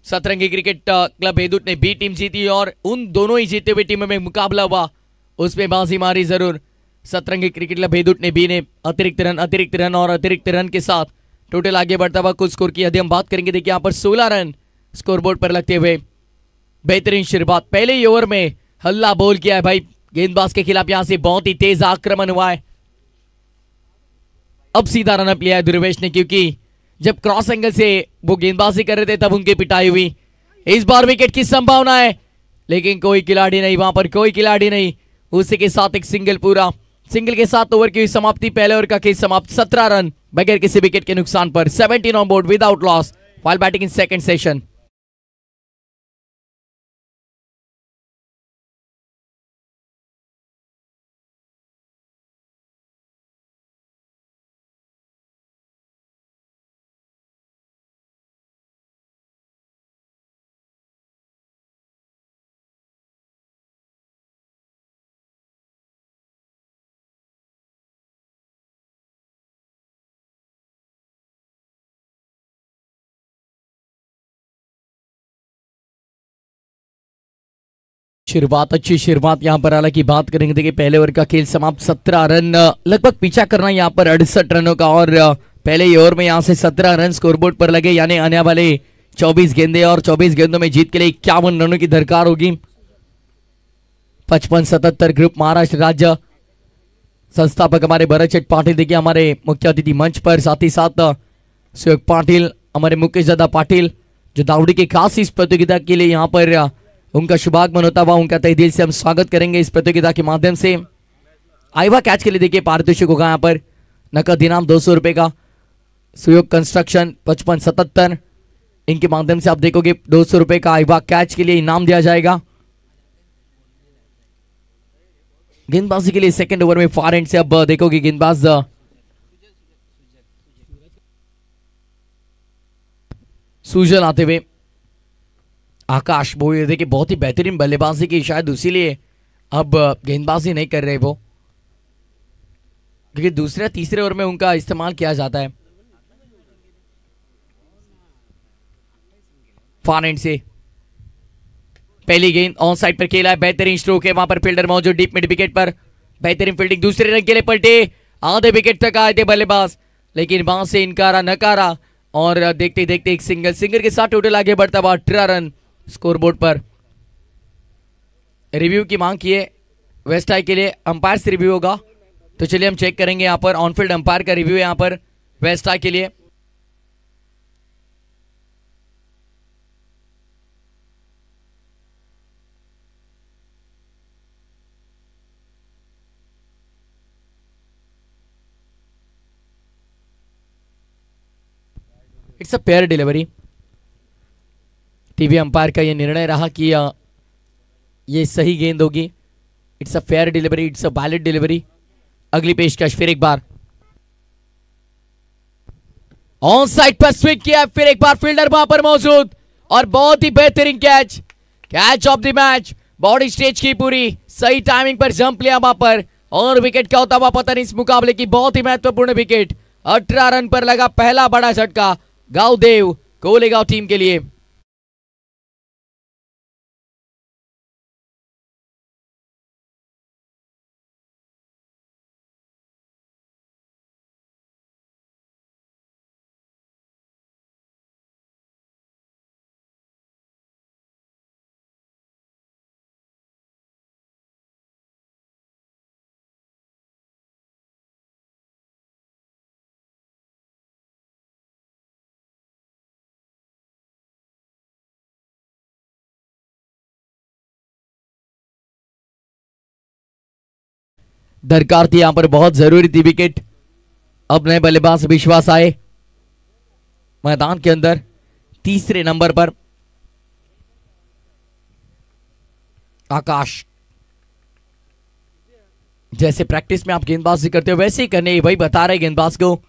सतरंगी क्रिकेट क्लब बेदूत ने बी टीम जीती और उन दोनों ही जीते हुए टीमों में मुकाबला हुआ, उसमें बाजी मारी जरूर सतरंगी क्रिकेट क्लब बेदूत ने। बी ने अतिरिक्त रन और अतिरिक्त रन के साथ टोटल आगे बढ़ता हुआ कुल स्कोर की यदि हम बात करेंगे, देखिए यहाँ पर 16 रन स्कोरबोर्ड पर लगते हुए बेहतरीन शुरुआत। पहले ही ओवर में हल्ला बोल किया है भाई गेंदबाज के खिलाफ, यहां से बहुत ही तेज आक्रमण हुआ है। अब सीधा रन अप लिया है ध्रुवेश ने, क्योंकि जब क्रॉस एंगल से वो गेंदबाजी कर रहे थे तब उनकी पिटाई हुई। इस बार विकेट की संभावना है, लेकिन कोई खिलाड़ी नहीं, वहां पर कोई खिलाड़ी नहीं। उसी के साथ एक सिंगल पूरा, सिंगल के साथ ओवर की समाप्ति। पहले ओवर का खेल समाप्त, 17 रन बगैर किसी विकेट के नुकसान पर, 17 on board without loss while batting in second session. शुरुआत, अच्छी शुरुआत यहाँ पर। हालांकि बात करेंगे, देखिए पहले ओवर का खेल समाप्त, 17 रन लगभग पीछा करना यहाँ पर 68 रनों का। और पहले ही ओवर में यहाँ से 17 रन स्कोरबोर्ड पर लगे, यानी आने वाले 24 गेंदे और 24 गेंदों में जीत के लिए 51 रनों की दरकार होगी। 55-77 ग्रुप महाराष्ट्र राज्य संस्थापक हमारे भरत शेठ पाटिल देखिए हमारे मुख्य अतिथि मंच पर, साथ ही साथ सुयोग पाटिल, हमारे मुकेश दादा पाटिल जो दावड़ी के खास इस प्रतियोगिता के लिए यहाँ पर उनका शुभागमन होता हुआ उनका तहे दिल से हम स्वागत करेंगे इस प्रतियोगिता के माध्यम से। आईवा कैच के लिए देखिए पारितोषिक होगा यहाँ पर नकद इनाम 200 रुपए का। सुयोग कंस्ट्रक्शन 55-77 इनके माध्यम से आप देखोगे 200 रुपए का आईवा कैच के लिए इनाम दिया जाएगा। गेंदबाजी के लिए सेकंड ओवर में फार एंड से अब देखोगे गेंदबाज सुजल आते हुए आकाश, वो ये देखिए बहुत ही बेहतरीन बल्लेबाजी की, शायद उसीलिए अब गेंदबाजी नहीं कर रहे वो, क्योंकि दूसरे तीसरे ओवर में उनका इस्तेमाल किया जाता है। फार एंड से पहली गेंद ऑन साइड पर खेला है, बेहतरीन स्ट्रोक है, वहां पर फील्डर मौजूद डीप मिड विकेट पर, बेहतरीन फील्डिंग, दूसरे रन के लिए पलटे, आधे विकेट तक आए थे बल्लेबाज, लेकिन वहां से इनकारा नकारा और देखते देखते एक सिंगल के साथ टोटल आगे बढ़ता हुआ 18 रन स्कोरबोर्ड पर। रिव्यू की मांग की है वेस्ट आई के लिए, अंपायर से रिव्यू होगा, तो चलिए हम चेक करेंगे यहाँ पर ऑनफील्ड अंपायर का रिव्यू है यहाँ पर वेस्ट आई के लिए। It's a pair delivery. TV umpire का यह निर्णय रहा कि ये सही गेंद होगी। It's a fair delivery, it's a valid delivery. अगली पेशकश फिर एक बार ऑन साइड पर स्विंग किया, फिर एक बार फील्डर वहां पर मौजूद और बहुत ही बेहतरीन catch of the match. Body stage की पूरी सही टाइमिंग पर जंप लिया वहां पर और विकेट क्या होता हुआ पता नहीं इस मुकाबले की, बहुत ही महत्वपूर्ण विकेट। 18 रन पर लगा पहला बड़ा झटका गांवदेव कोलेगांव टीम के लिए। दरकार थी यहां पर, बहुत जरूरी थी विकेट। अब नए बल्लेबाज विश्वास आए मैदान के अंदर तीसरे नंबर पर आकाश। जैसे प्रैक्टिस में आप गेंदबाजी करते हो वैसे ही करने, वही बता रहे गेंदबाज को।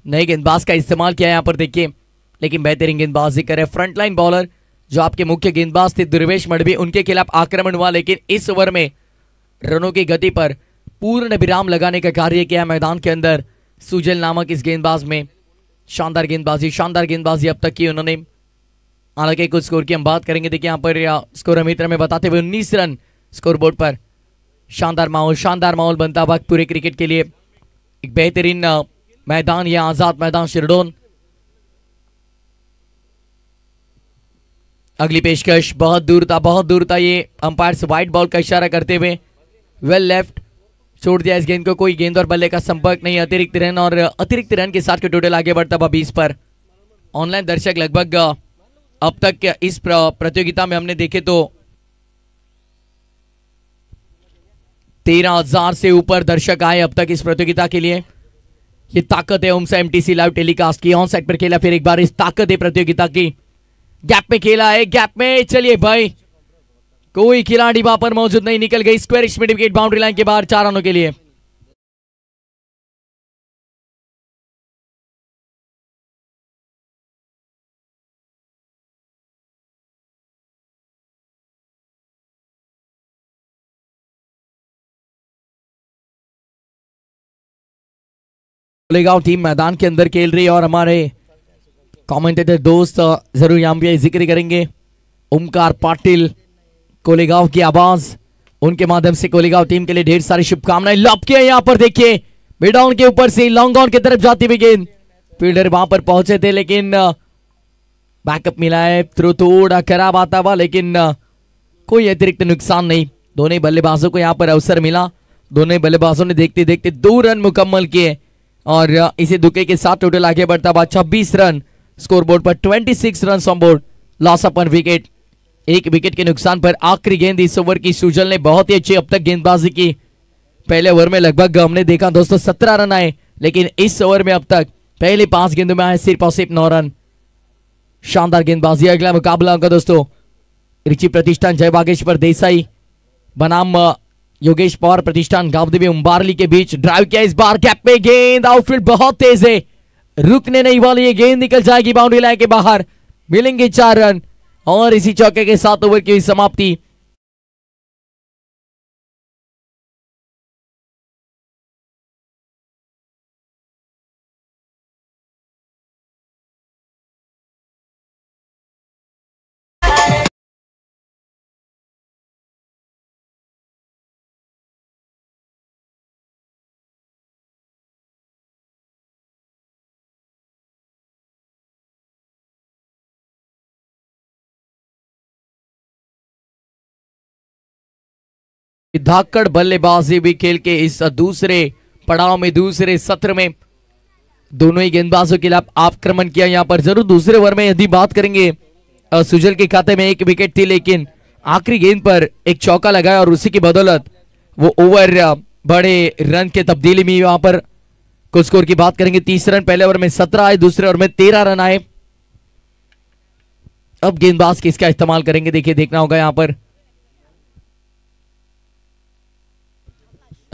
नए गेंदबाज का इस्तेमाल किया यहां पर देखिए, लेकिन बेहतरीन गेंदबाजी करे फ्रंटलाइन बॉलर जो आपके मुख्य गेंदबाज थे दुर्वेश मडवी, उनके खिलाफ आक्रमण हुआ, लेकिन इस ओवर में रनों की गति पर पूर्ण विराम लगाने का कार्य किया मैदान के अंदर सुजल नामक इस गेंदबाज में। शानदार गेंदबाजी अब तक की उन्होंने। हालांकि कुछ स्कोर की हम बात करेंगे। देखिए यहाँ पर स्कोर मित्र में बताते हुए 19 रन स्कोरबोर्ड पर। शानदार माहौल बनता वक्त पूरे क्रिकेट के लिए। एक बेहतरीन मैदान, यह आजाद मैदान शिरडोन। अगली पेशकश बहुत दूर था। ये अंपायर व्हाइट बॉल का इशारा करते हुए वेल लेफ्ट छोड़ दिया इस गेंद को। कोई गेंद और बल्ले का संपर्क नहीं। अतिरिक्त रन के साथ टोटल आगे बढ़ता हुआ 20 पर। ऑनलाइन दर्शक लगभग अब तक इस प्रतियोगिता में हमने देखे तो 13,000 से ऊपर दर्शक आए अब तक इस प्रतियोगिता के लिए। ये ताकत है उमसा एमटीसी लाइव टेलीकास्ट की। ऑन साइड पर खेला फिर एक बार, इस ताकत है प्रतियोगिता की। गैप में खेला है, गैप में चलिए भाई, कोई खिलाड़ी वहां पर मौजूद नहीं, निकल गई squarish mid wicket boundary line के बाहर 4 रनों के लिए। कोलेगांव टीम मैदान के अंदर खेल रही है और हमारे कमेंटेटर दोस्त जरूर यहाँ पे जिक्र करेंगे। ओमकार पाटिल, कोलेगांव की आवाज, उनके माध्यम से कोलेगांव टीम के लिए ढेर सारी शुभकामनाएं। लॉब किया यहाँ पर, देखिए मिड ऑन के ऊपर से लॉन्ग ऑन की तरफ जाती हुई गेंद। फील्डर वहां पर पहुंचे थे लेकिन बैकअप मिला है। थ्रो थोड़ा खराब आता हुआ लेकिन कोई अतिरिक्त नुकसान नहीं। दोनों बल्लेबाजों को यहाँ पर अवसर मिला। दोनों बल्लेबाजों ने देखते देखते 2 रन मुकम्मल किए और इसे दुके के साथ टोटल आगे बढ़ता हुआ 26 रन स्कोरबोर्ड पर। 26 run on board, loss upon wicket. 1 wicket के नुकसान पर आखिरी गेंद इस ओवर की सुजल ने बहुत ही अच्छी अब तक गेंदबाजी की। पहले ओवर में लगभग हमने देखा दोस्तों 17 रन आए, लेकिन इस ओवर में अब तक पहले 5 गेंदों में आए सिर्फ और सिर्फ 9 रन। शानदार गेंदबाजी। अगला मुकाबला होगा दोस्तों रिची प्रतिष्ठान जय बागेश्वर देसाई बनाम योगेश पवार प्रतिष्ठान गांवदेवी उम्बारली के बीच। ड्राइव किया इस बार, गैप में गेंद, आउटफील्ड बहुत तेज है, रुकने नहीं वाली ये गेंद, निकल जाएगी बाउंड्री लाइन के बाहर। मिलेंगे 4 रन और इसी चौके के साथ ओवर की समाप्ति। धाकड़ बल्लेबाजी भी खेल के इस दूसरे पड़ाव में, दूसरे सत्र में दोनों ही गेंदबाजों के खिलाफ आक्रमण किया। यहां पर जरूर दूसरे ओवर में यदि बात करेंगे सुजल के खाते में 1 विकेट थी, लेकिन आखिरी गेंद पर एक चौका लगाया और उसी की बदौलत वो ओवर बड़े रन के तब्दीली में वहां पर कुछ स्कोर की बात करेंगे। 30 रन पहले ओवर में 17 आए, दूसरे ओवर में 13 रन आए। अब गेंदबाज किसका इस्तेमाल करेंगे देखिए, देखना होगा यहां पर।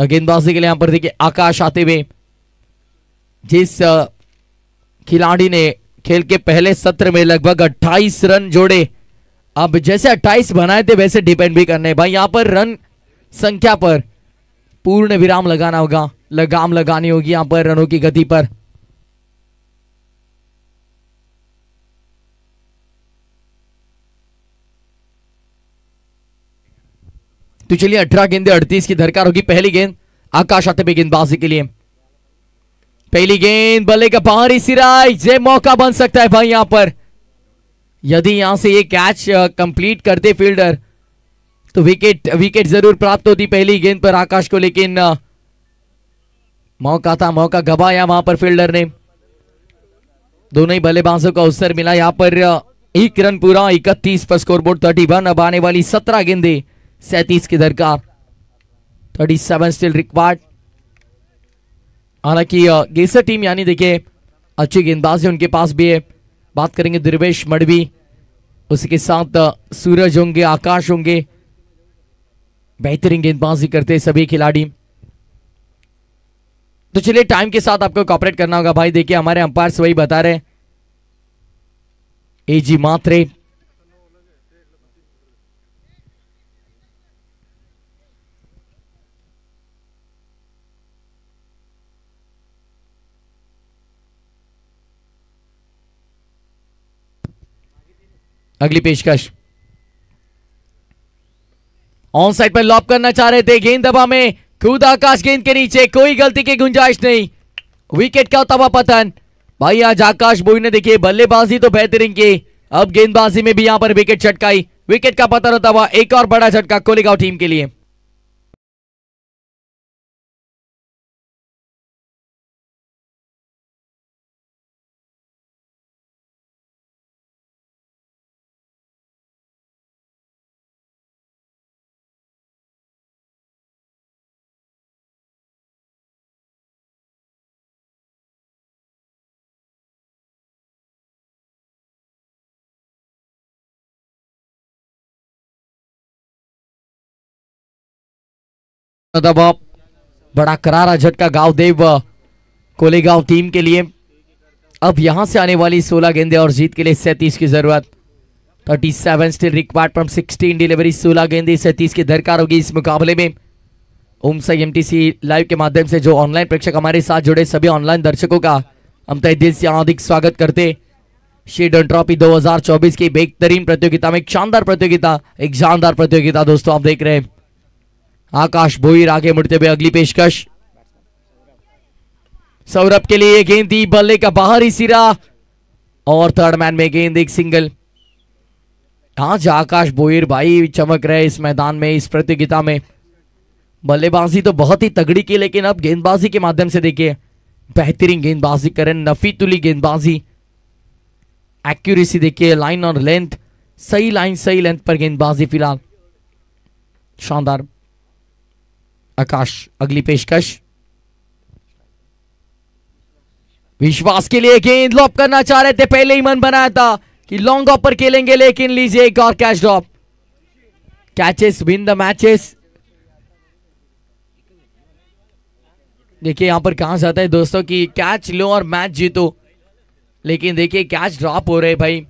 गेंदबाजी के लिए यहां पर देखिए आकाश आते हुए। जिस खिलाड़ी ने खेल के पहले सत्र में लगभग 28 रन जोड़े, अब जैसे 28 बनाए थे वैसे डिपेंड भी करने भाई। यहां पर रन संख्या पर पूर्ण विराम लगाना होगा, लगाम लगानी होगी यहां पर रनों की गति पर। तो चलिए 18 गेंदे 38 की दरकार होगी। पहली गेंद आकाश आते हुए गेंदबाजी के लिए। पहली गेंद बल्ले का बाहरी सिरा, ये मौका बन सकता है भाई यहां पर। यदि यहां से ये कैच कंप्लीट करते फील्डर तो विकेट जरूर प्राप्त होती पहली गेंद पर आकाश को, लेकिन मौका था, मौका गवाया वहां पर फील्डर ने। दोनों ही बल्लेबाजों को अवसर मिला यहां पर। 1 रन पूरा, 31 पर स्कोरबोर्ड 31। अब आने वाली 17 गेंदे 37 की दरकार। 37 स्टिल रिक्वायर्ड। हालांकि गेसर टीम यानी देखिए अच्छी गेंदबाजी उनके पास भी है। बात करेंगे दुर्वेश मडवी, उसके साथ सूरज होंगे, आकाश होंगे। बेहतरीन गेंदबाजी करते सभी खिलाड़ी। तो चलिए टाइम के साथ आपको कॉपरेट करना होगा भाई। देखिए हमारे अंपायर्स वही बता रहे, एजी मात्रे अगली पेशकश ऑन साइड पर लॉप करना चाह रहे थे, गेंद दबा में खुद आकाश गेंद के नीचे, कोई गलती की गुंजाइश नहीं, विकेट का तवा पतन। भाई आज आकाश बोई ने देखिए बल्लेबाजी तो बेहतरीन की, अब गेंदबाजी में भी यहां पर विकेट चटकाई, विकेट का पतन होता हुआ एक और बड़ा झटका कोलेगांव टीम के लिए। दबाव बड़ा करारा झटका गांवदेव कोलेगांव टीम के लिए। अब यहां से आने वाली 16 गेंदें और जीत के लिए 37 की जरूरत। 37 स्टिल रिक्वायर्ड फ्रॉम 16 डिलीवरी, 16 गेंदें 37 की दरकार होगी इस मुकाबले में। ओम साई एमटीसी लाइव के माध्यम से जो ऑनलाइन प्रेक्षक हमारे साथ जुड़े सभी ऑनलाइन दर्शकों का हम तहे दिल से हार्दिक स्वागत करते। शील्ड ट्रॉफी 2024 की बेहतरीन प्रतियोगिता में एक शानदार प्रतियोगिता, एक शानदार प्रतियोगिता दोस्तों आप देख रहे हैं। आकाश भोईर आगे मुड़ते हुए अगली पेशकश सौरभ के लिए गेंद दी, बल्ले का बाहरी सिरा और थर्ड मैन में गेंद, एक सिंगल। आज आकाश भोईर भाई चमक रहे इस मैदान में, इस प्रतियोगिता में। बल्लेबाजी तो बहुत ही तगड़ी की, लेकिन अब गेंदबाजी के माध्यम से देखिए बेहतरीन गेंदबाजी करें, नफीतुली गेंदबाजी, एक्यूरेसी देखिए, लाइन और लेंथ, सही लाइन सही लेंथ पर गेंदबाजी फिलहाल शानदार। आकाश अगली पेशकश विश्वास के लिए गेंद लॉप करना चाह रहे थे, पहले ही मन बनाया था कि लॉन्ग ऑफ पर खेलेंगे, लेकिन लीजिए एक और catch drop. Catches win the matches. देखिए यहां पर कहा जाता है दोस्तों कि कैच लो और मैच जीतो, लेकिन देखिए कैच ड्रॉप हो रहे भाई।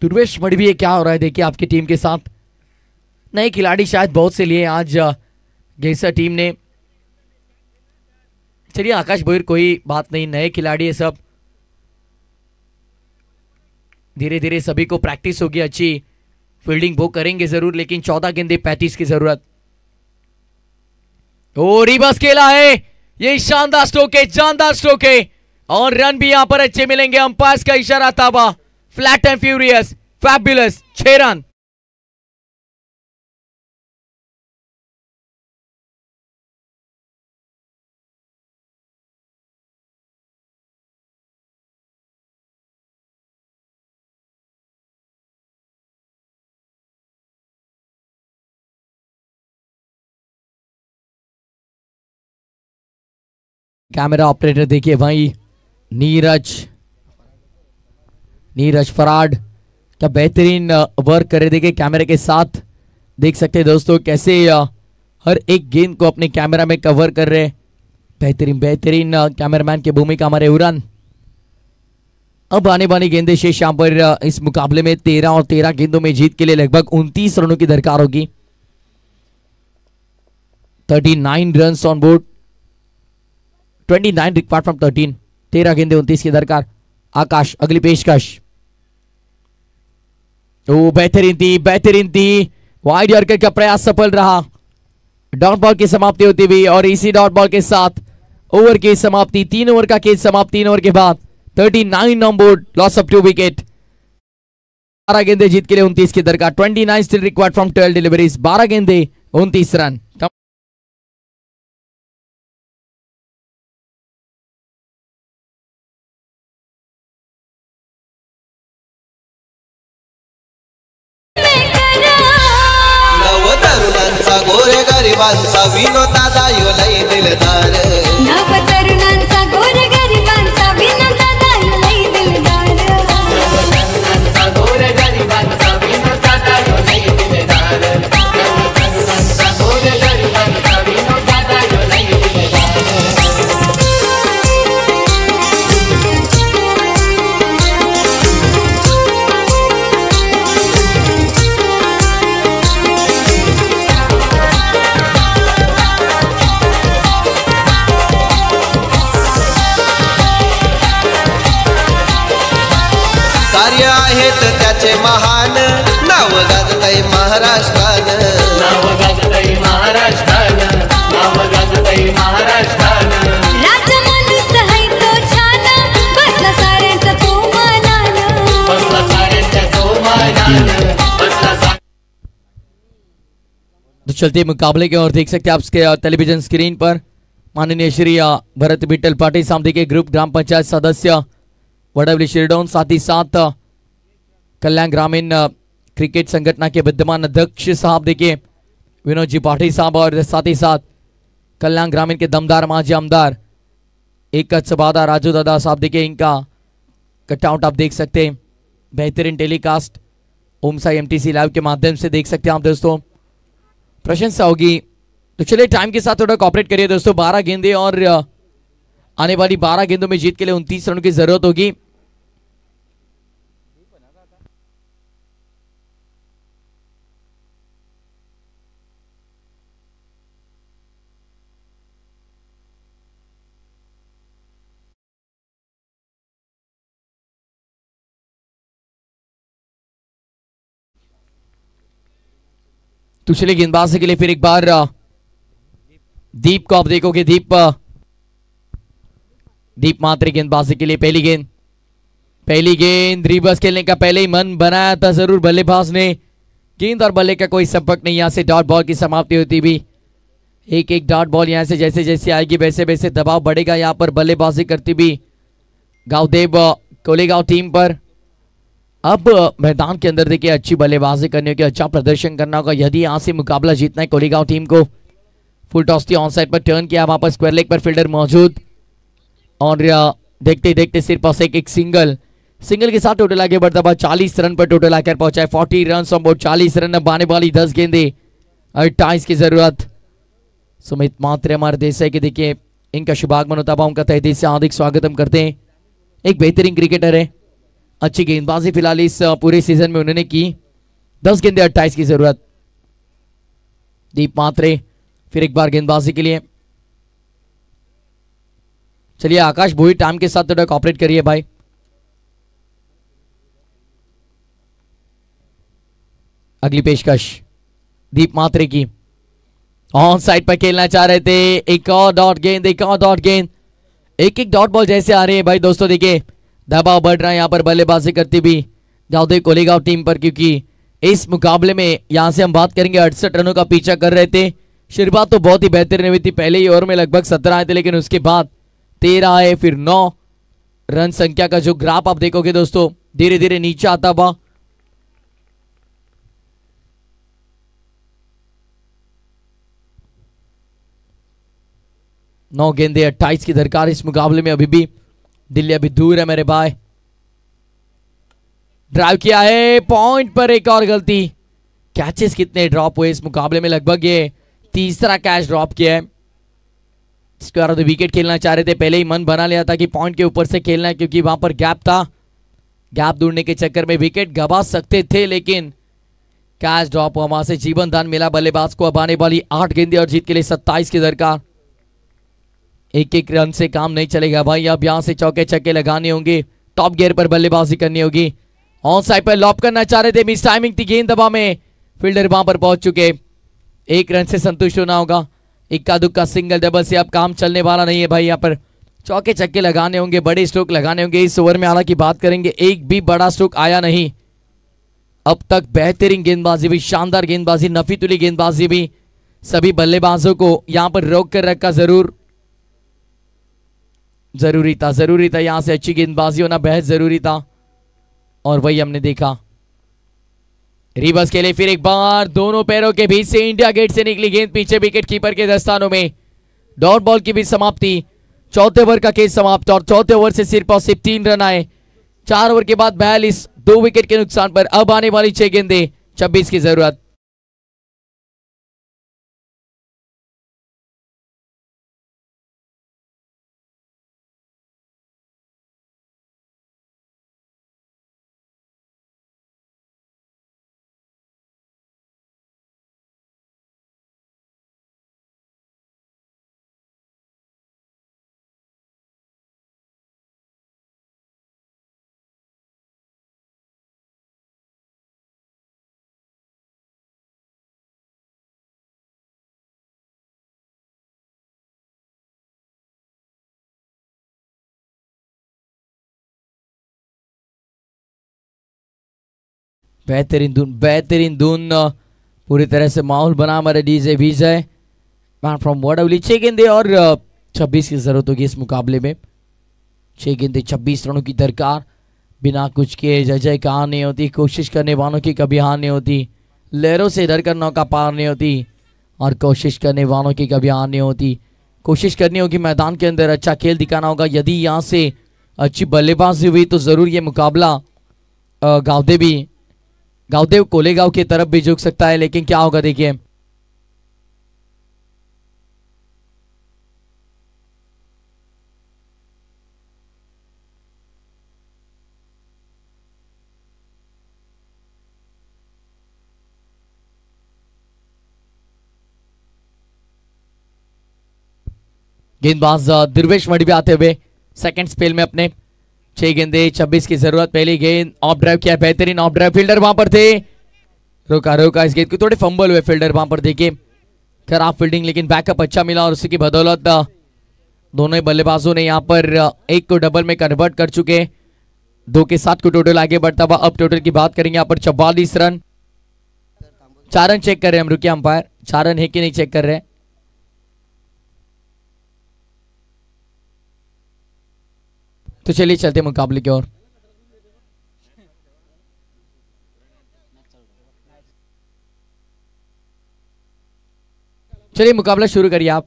दुर्वेश मड़वी क्या हो रहा है देखिए आपकी टीम के साथ। नए खिलाड़ी शायद बहुत से लिए आज गेसा टीम ने। चलिए आकाश भोईर कोई बात नहीं, नए खिलाड़ी है सब, धीरे धीरे सभी को प्रैक्टिस होगी, अच्छी फील्डिंग वो करेंगे जरूर, लेकिन 14 गेंदे 35 की जरूरत। ओ रिवर्स खेला है, ये शानदार स्ट्रोक है, शानदार स्ट्रोक है और रन भी यहां पर अच्छे मिलेंगे। अंपायर का इशारा था, flat and furious, fabulous, 6 run. Camera operator देखिए भाई नीरज फराड क्या बेहतरीन वर्क करे, देखिए कैमरे के साथ देख सकते हैं दोस्तों कैसे हर एक गेंद को अपने कैमरा में कवर कर रहे। बेहतरीन कैमरामैन की भूमिका हमारे उड़ान। अब आने वाली गेंदें शेष यहां पर इस मुकाबले में 13 और 13 गेंदों में जीत के लिए लगभग 29 रनों की दरकार होगी। 39 run on board, 29 required from 13, 13 गेंदे 29 की दरकार। आकाश अगली पेशकश, ओ बेहतरीन थी, वाइड यॉर्कर का प्रयास सफल रहा। डॉट बॉल की समाप्ति होती हुई और इसी डॉट बॉल के साथ ओवर की समाप्ति, 3 ओवर का खेल समाप्त, 3 ओवर के बाद 39 on board, loss of 2 wicket. 12 गेंदे जीत के लिए 29 की दरकार। 29 स्टिल रिक्वायर्ड फ्रॉम 12 डिलीवरीज, 12 गेंदे 29 रन। गोरे गरिबांचा विनोद दादा यो लई दिलदार, नव तरुणांचा गोरे गरिबांचा विनोद दादा यो लई दिलदार, गोरे गरिबांचा विनोद दादा यो लई दिलदार, गोरे गरिबांचा विनोद दादा यो लई कार्य आहेत त्याचे महान नाव गाजतय महाराष्ट्रान राजा माणूस है तो छान बसला साऱ्यांचा तो मानान तो चलते मुकाबले की ओर देख सकते हैं आप इसके टेलीविजन स्क्रीन पर माननीय श्री भरत विठल पाटिल साहब देखिए ग्रुप ग्राम पंचायत सदस्य वडवली शिरडोन, साथ ही साथ कल्याण ग्रामीण क्रिकेट संगठन के विद्यमान अध्यक्ष साहब देखिए विनोद जी पाटिल साहब, और साथ ही साथ कल्याण ग्रामीण के दमदार माजी आमदार एक सबादा राजू दादा साहब देखिए इनका कटआउट आप देख सकते हैं। बेहतरीन टेलीकास्ट ओम साई एमटीसी लाइव के माध्यम से देख सकते हैं आप दोस्तों, प्रशंसा होगी। तो चलिए टाइम के साथ थोड़ा कॉपरेट करिए दोस्तों। 12 गेंदे और आने वाली 12 गेंदों में जीत के लिए 29 रनों की जरूरत होगी। तो चलिए गेंदबाजी के लिए फिर एक बार दीप को आप देखोगे। दीप मात्र गेंदबाजी के लिए पहली गेंद रिवर्स खेलने का पहले ही मन बनाया था जरूर बल्लेबाज ने। गेंद और बल्ले का कोई संपर्क नहीं, यहां से डॉट बॉल की समाप्ति होती भी। एक डॉट बॉल यहां से जैसे जैसे आएगी वैसे वैसे दबाव बढ़ेगा यहां पर बल्लेबाजी करती भी गांवदेव कोलेगांव टीम पर। अब मैदान के अंदर देखिए अच्छी बल्लेबाजी करने की, अच्छा प्रदर्शन करना होगा यदि यहां से मुकाबला जीतना है कोलेगांव टीम को। फुल टॉस थी, ऑन साइड पर टर्न किया, वहां पर स्क्वायर लेग पर फील्डर मौजूद और देखते देखते सिर्फ पास एक सिंगल के साथ टोटल आगे बढ़ता हुआ 40 रन पर टोटल आकर पहुंचा है। 40 रन ऑन बोर्ड, 40 रन अब आने वाली 10 गेंदे 28 की जरूरत। सुमित मात्रे हमारे देश है कि देखिए इनका शुभागमन होता है, उनका तहे दिल से हार्दिक स्वागत हम करते हैं। एक बेहतरीन क्रिकेटर है, अच्छी गेंदबाजी फिलहाल इस पूरे सीजन में उन्होंने की। 10 गेंदे 28 की जरूरत। दीप मात्रे फिर एक बार गेंदबाजी के लिए। चलिए आकाश भोई टाइम के साथ थोड़ा कॉपरेट करिए भाई। अगली पेशकश दीप मात्रे की, ऑन साइड पर खेलना चाह रहे थे। एक और डॉट गेंद, एक डॉट बॉल जैसे आ रहे हैं भाई दोस्तों। देखिए दबाव बढ़ रहा है यहाँ पर बल्लेबाजी करती भी गांवदेव कोलेगांव टीम पर, क्योंकि इस मुकाबले में यहां से हम बात करेंगे 68 रनों का पीछा कर रहे थे। शुरुआत तो बहुत ही बेहतरीन हुई थी, पहले ही ओवर में लगभग 17 आए थे, लेकिन उसके बाद 13 आए, फिर 9 रन संख्या का जो ग्राफ आप देखोगे दोस्तों धीरे धीरे नीचे आता हुआ। नौ गेंदे 28 की दरकार इस मुकाबले में। अभी भी दिल्ली अभी दूर है मेरे भाई। ड्राइव किया है पॉइंट पर, एक और गलती। कैचेस कितने ड्रॉप हुए इस मुकाबले में, लगभग ये तीसरा कैच ड्रॉप किया है। इसके बाद विकेट खेलना चाह रहे थे, पहले ही मन बना लिया था कि पॉइंट के ऊपर से खेलना है, क्योंकि वहां पर गैप था। गैप ढूंढने के चक्कर में विकेट गवा सकते थे, लेकिन कैच ड्रॉप हुआ, वहां से जीवन दान मिला बल्लेबाज को। अब आने वाली 8 गेंदे और जीत के लिए 27 की दरकार। एक रन से काम नहीं चलेगा भाई, अब यहां से चौके छक्के लगाने होंगे, टॉप गियर पर बल्लेबाजी करनी होगी। ऑन साइड पर लॉप करना चाह रहे थे, मिस टाइमिंग थी, गेंद दबा में फील्डर वहां पर पहुंच चुके। 1 रन से संतुष्ट होना होगा। इक्का दुक्का सिंगल डबल से अब काम चलने वाला नहीं है भाई, यहाँ पर चौके छक्के लगाने होंगे, बड़े स्ट्रोक लगाने होंगे। इस ओवर में हालांकि बात करेंगे एक भी बड़ा स्ट्रोक आया नहीं अब तक। बेहतरीन गेंदबाजी भी, शानदार गेंदबाजी, नफीतुली गेंदबाजी भी, सभी बल्लेबाजों को यहां पर रोक कर रखा जरूरी था यहां से अच्छी गेंदबाजी होना बेहद जरूरी था, और वही हमने देखा। रिवर्स के लिए फिर एक बार दोनों पैरों के बीच से इंडिया गेट से निकली गेंद पीछे विकेट कीपर के दस्तानों में। डॉट बॉल की भी समाप्ति, चौथे ओवर का खेल समाप्त, और चौथे ओवर से सिर्फ और सिर्फ 3 रन आए। 4 ओवर के बाद 42, 2 विकेट के नुकसान पर अब आने वाली 6 गेंदे 26 की जरूरत। बेहतरीन धुन पूरी तरह से माहौल बना हमारे डीजे विजय फ्रॉम वडवली। 6 गेंदे और 26 की जरूरत होगी इस मुकाबले में। 6 गेंदे 26 रनों की दरकार। बिना कुछ किए जय कहां नहीं होती, कोशिश करने वालों की कभी हार नहीं होती, लहरों से डर कर नौका पार नहीं होती और कोशिश करने वालों की कभी हार नहीं होती। कोशिश करनी होगी मैदान के अंदर अच्छा खेल दिखाना होगा। यदि यहाँ से अच्छी बल्लेबाजी हुई तो जरूर ये मुकाबला गावदेव कोलेगांव की तरफ भी झुक सकता है, लेकिन क्या होगा देखिए। गेंदबाज दुर्वेश मड़ी भी आते हुए सेकंड स्पेल में अपने 6 गेंदे 26 की जरूरत। पहली गेंद ऑफ ड्राइव किया, बेहतरीन ऑफ ड्राइव। फील्डर वहां पर थे, रोका इस गेंद को, थोड़े फंबल हुए फील्डर वहां पर। देखिए खराब फील्डिंग लेकिन बैकअप अच्छा मिला और उसी की बदौलत दोनों ही बल्लेबाजों ने यहां पर एक को डबल में कन्वर्ट कर चुके। 2 के 7 को टोटल आगे बढ़ता हुआ। अब टोटल की बात करेंगे यहाँ पर 44 रन। 4 रन चेक कर रहे हैं हम, रुकिए अंपायर, 4 रन है कि नहीं चेक कर रहे हैं। तो चलिए चलते मुकाबले की ओर। चलिए मुकाबला शुरू करिए आप।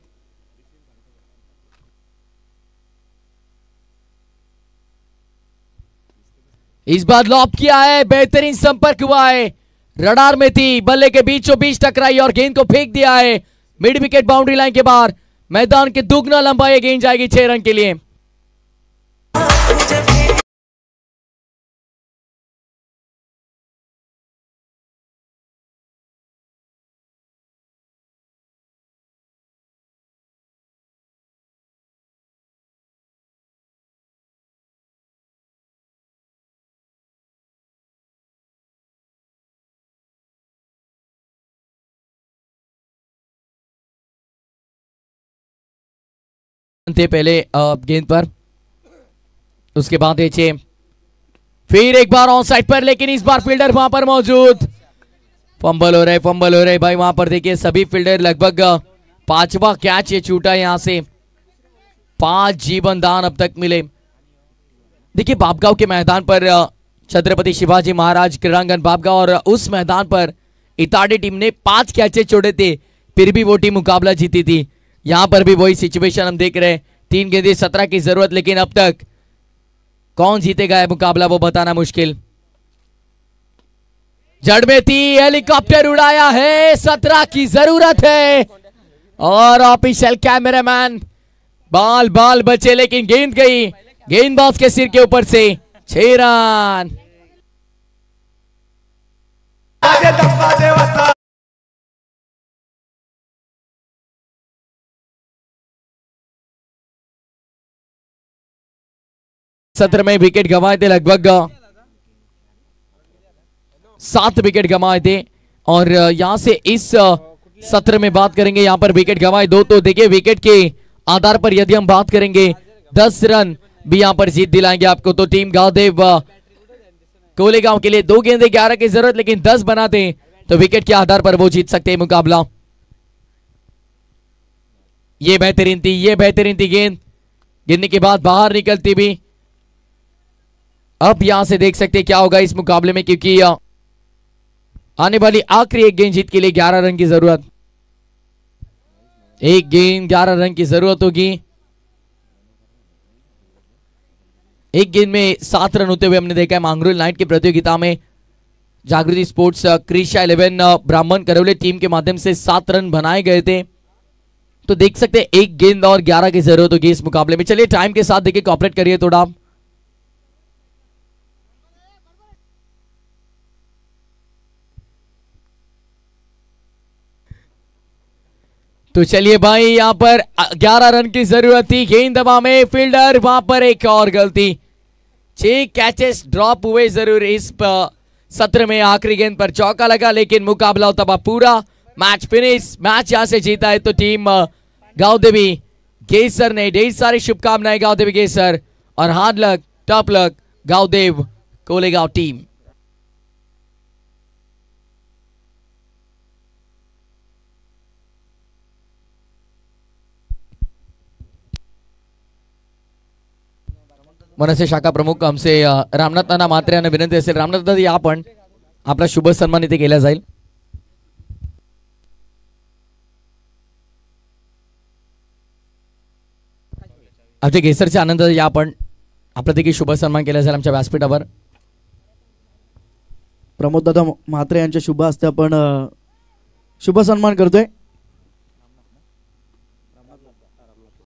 इस बार लॉप किया है, बेहतरीन संपर्क हुआ है, रडार में थी, बल्ले के बीचों बीच टकराई और गेंद को फेंक दिया है मिड विकेट बाउंड्री लाइन के बाहर। मैदान के दुगना लंबा ये गेंद जाएगी 6 रन के लिए। थे पहले गेंद पर, उसके बाद नीचे, फिर एक बार ऑन साइड पर, लेकिन इस बार फील्डर वहां पर मौजूद। फंबल हो रहे भाई वहां पर। देखिए सभी फील्डर लगभग 5वां कैच ये छूटा यहां से। 5 जीवन दान अब तक मिले। देखिए बापगांव के मैदान पर छत्रपति शिवाजी महाराज क्रीड़ांगन बापगांव, और उस मैदान पर इताड़ी टीम ने 5 कैचे छोड़े थे, फिर भी वो टीम मुकाबला जीती थी। यहां पर भी वही सिचुएशन हम देख रहे हैं। 3 गेंदे 17 की जरूरत, लेकिन अब तक कौन जीतेगा है मुकाबला वो बताना मुश्किल। जड़ में थी, हेलीकॉप्टर उड़ाया है, 17 की जरूरत है और ऑफिशियल कैमरामैन बाल बचे, लेकिन गेंद गई गेंदबाज के सिर के ऊपर से। 6 रन। सत्र में विकेट गंवाए थे, लगभग 7 विकेट गंवाए थे, और यहां से इस सत्र में बात करेंगे यहां पर विकेट गंवाए 2। तो देखिए विकेट के आधार पर यदि हम बात करेंगे 10 रन भी यहां पर जीत दिलाएंगे आपको। तो टीम गावदेव कोलेगांव के लिए 2 गेंदे 11 की जरूरत, लेकिन 10 बनाते तो विकेट के आधार पर वो जीत सकते हैं मुकाबला। ये बेहतरीन थी गेंद, गिरने के बाद बाहर निकलती भी। अब यहां से देख सकते हैं क्या होगा इस मुकाबले में, क्योंकि आने वाली आखिरी एक गेंद जीत के लिए 11 रन की जरूरत। एक गेंद 11 रन की जरूरत होगी। एक गेंद में 7 रन होते हुए हमने देखा है मांगरोल नाइट की प्रतियोगिता में। जागृति स्पोर्ट्स क्रिशा 11 ब्राह्मण करौली टीम के माध्यम से 7 रन बनाए गए थे। तो देख सकते हैं एक गेंद और 11 की जरूरत होगी इस मुकाबले में। चलिए टाइम के साथ देखिए, कॉपरेट करिए थोड़ा। तो चलिए भाई, यहां पर 11 रन की जरूरत थी। गेंद दबा में, फील्डर वहां पर एक और गलती। 6 कैचेस ड्रॉप हुए जरूर इस सत्र में। आखिरी गेंद पर चौका लगा, लेकिन मुकाबला होता पूरा। मैच फिनिश, मैच यहां से जीता है तो टीम गावदेवी गेसर ने। ढेर सारी शुभकामनाएं गावदेवी गेसर, और hard luck, top luck Gavdev Kolegaon team. MNS शाखा प्रमुख आमचे रामनाथ नाना म्हात्रे यांना विनंती असेल, रामनाथ दादा या आपण, आपला शुभ सन्मान इथे केला जाईल. आमचे केसरचे आनंद या आपण, आपला देखील शुभ सन्मान केला जाईल आमच्या व्यासपीठावर. प्रमोद दादा म्हात्रे यांच्या शुभ हस्ते आपण शुभ सन्मान करतोय.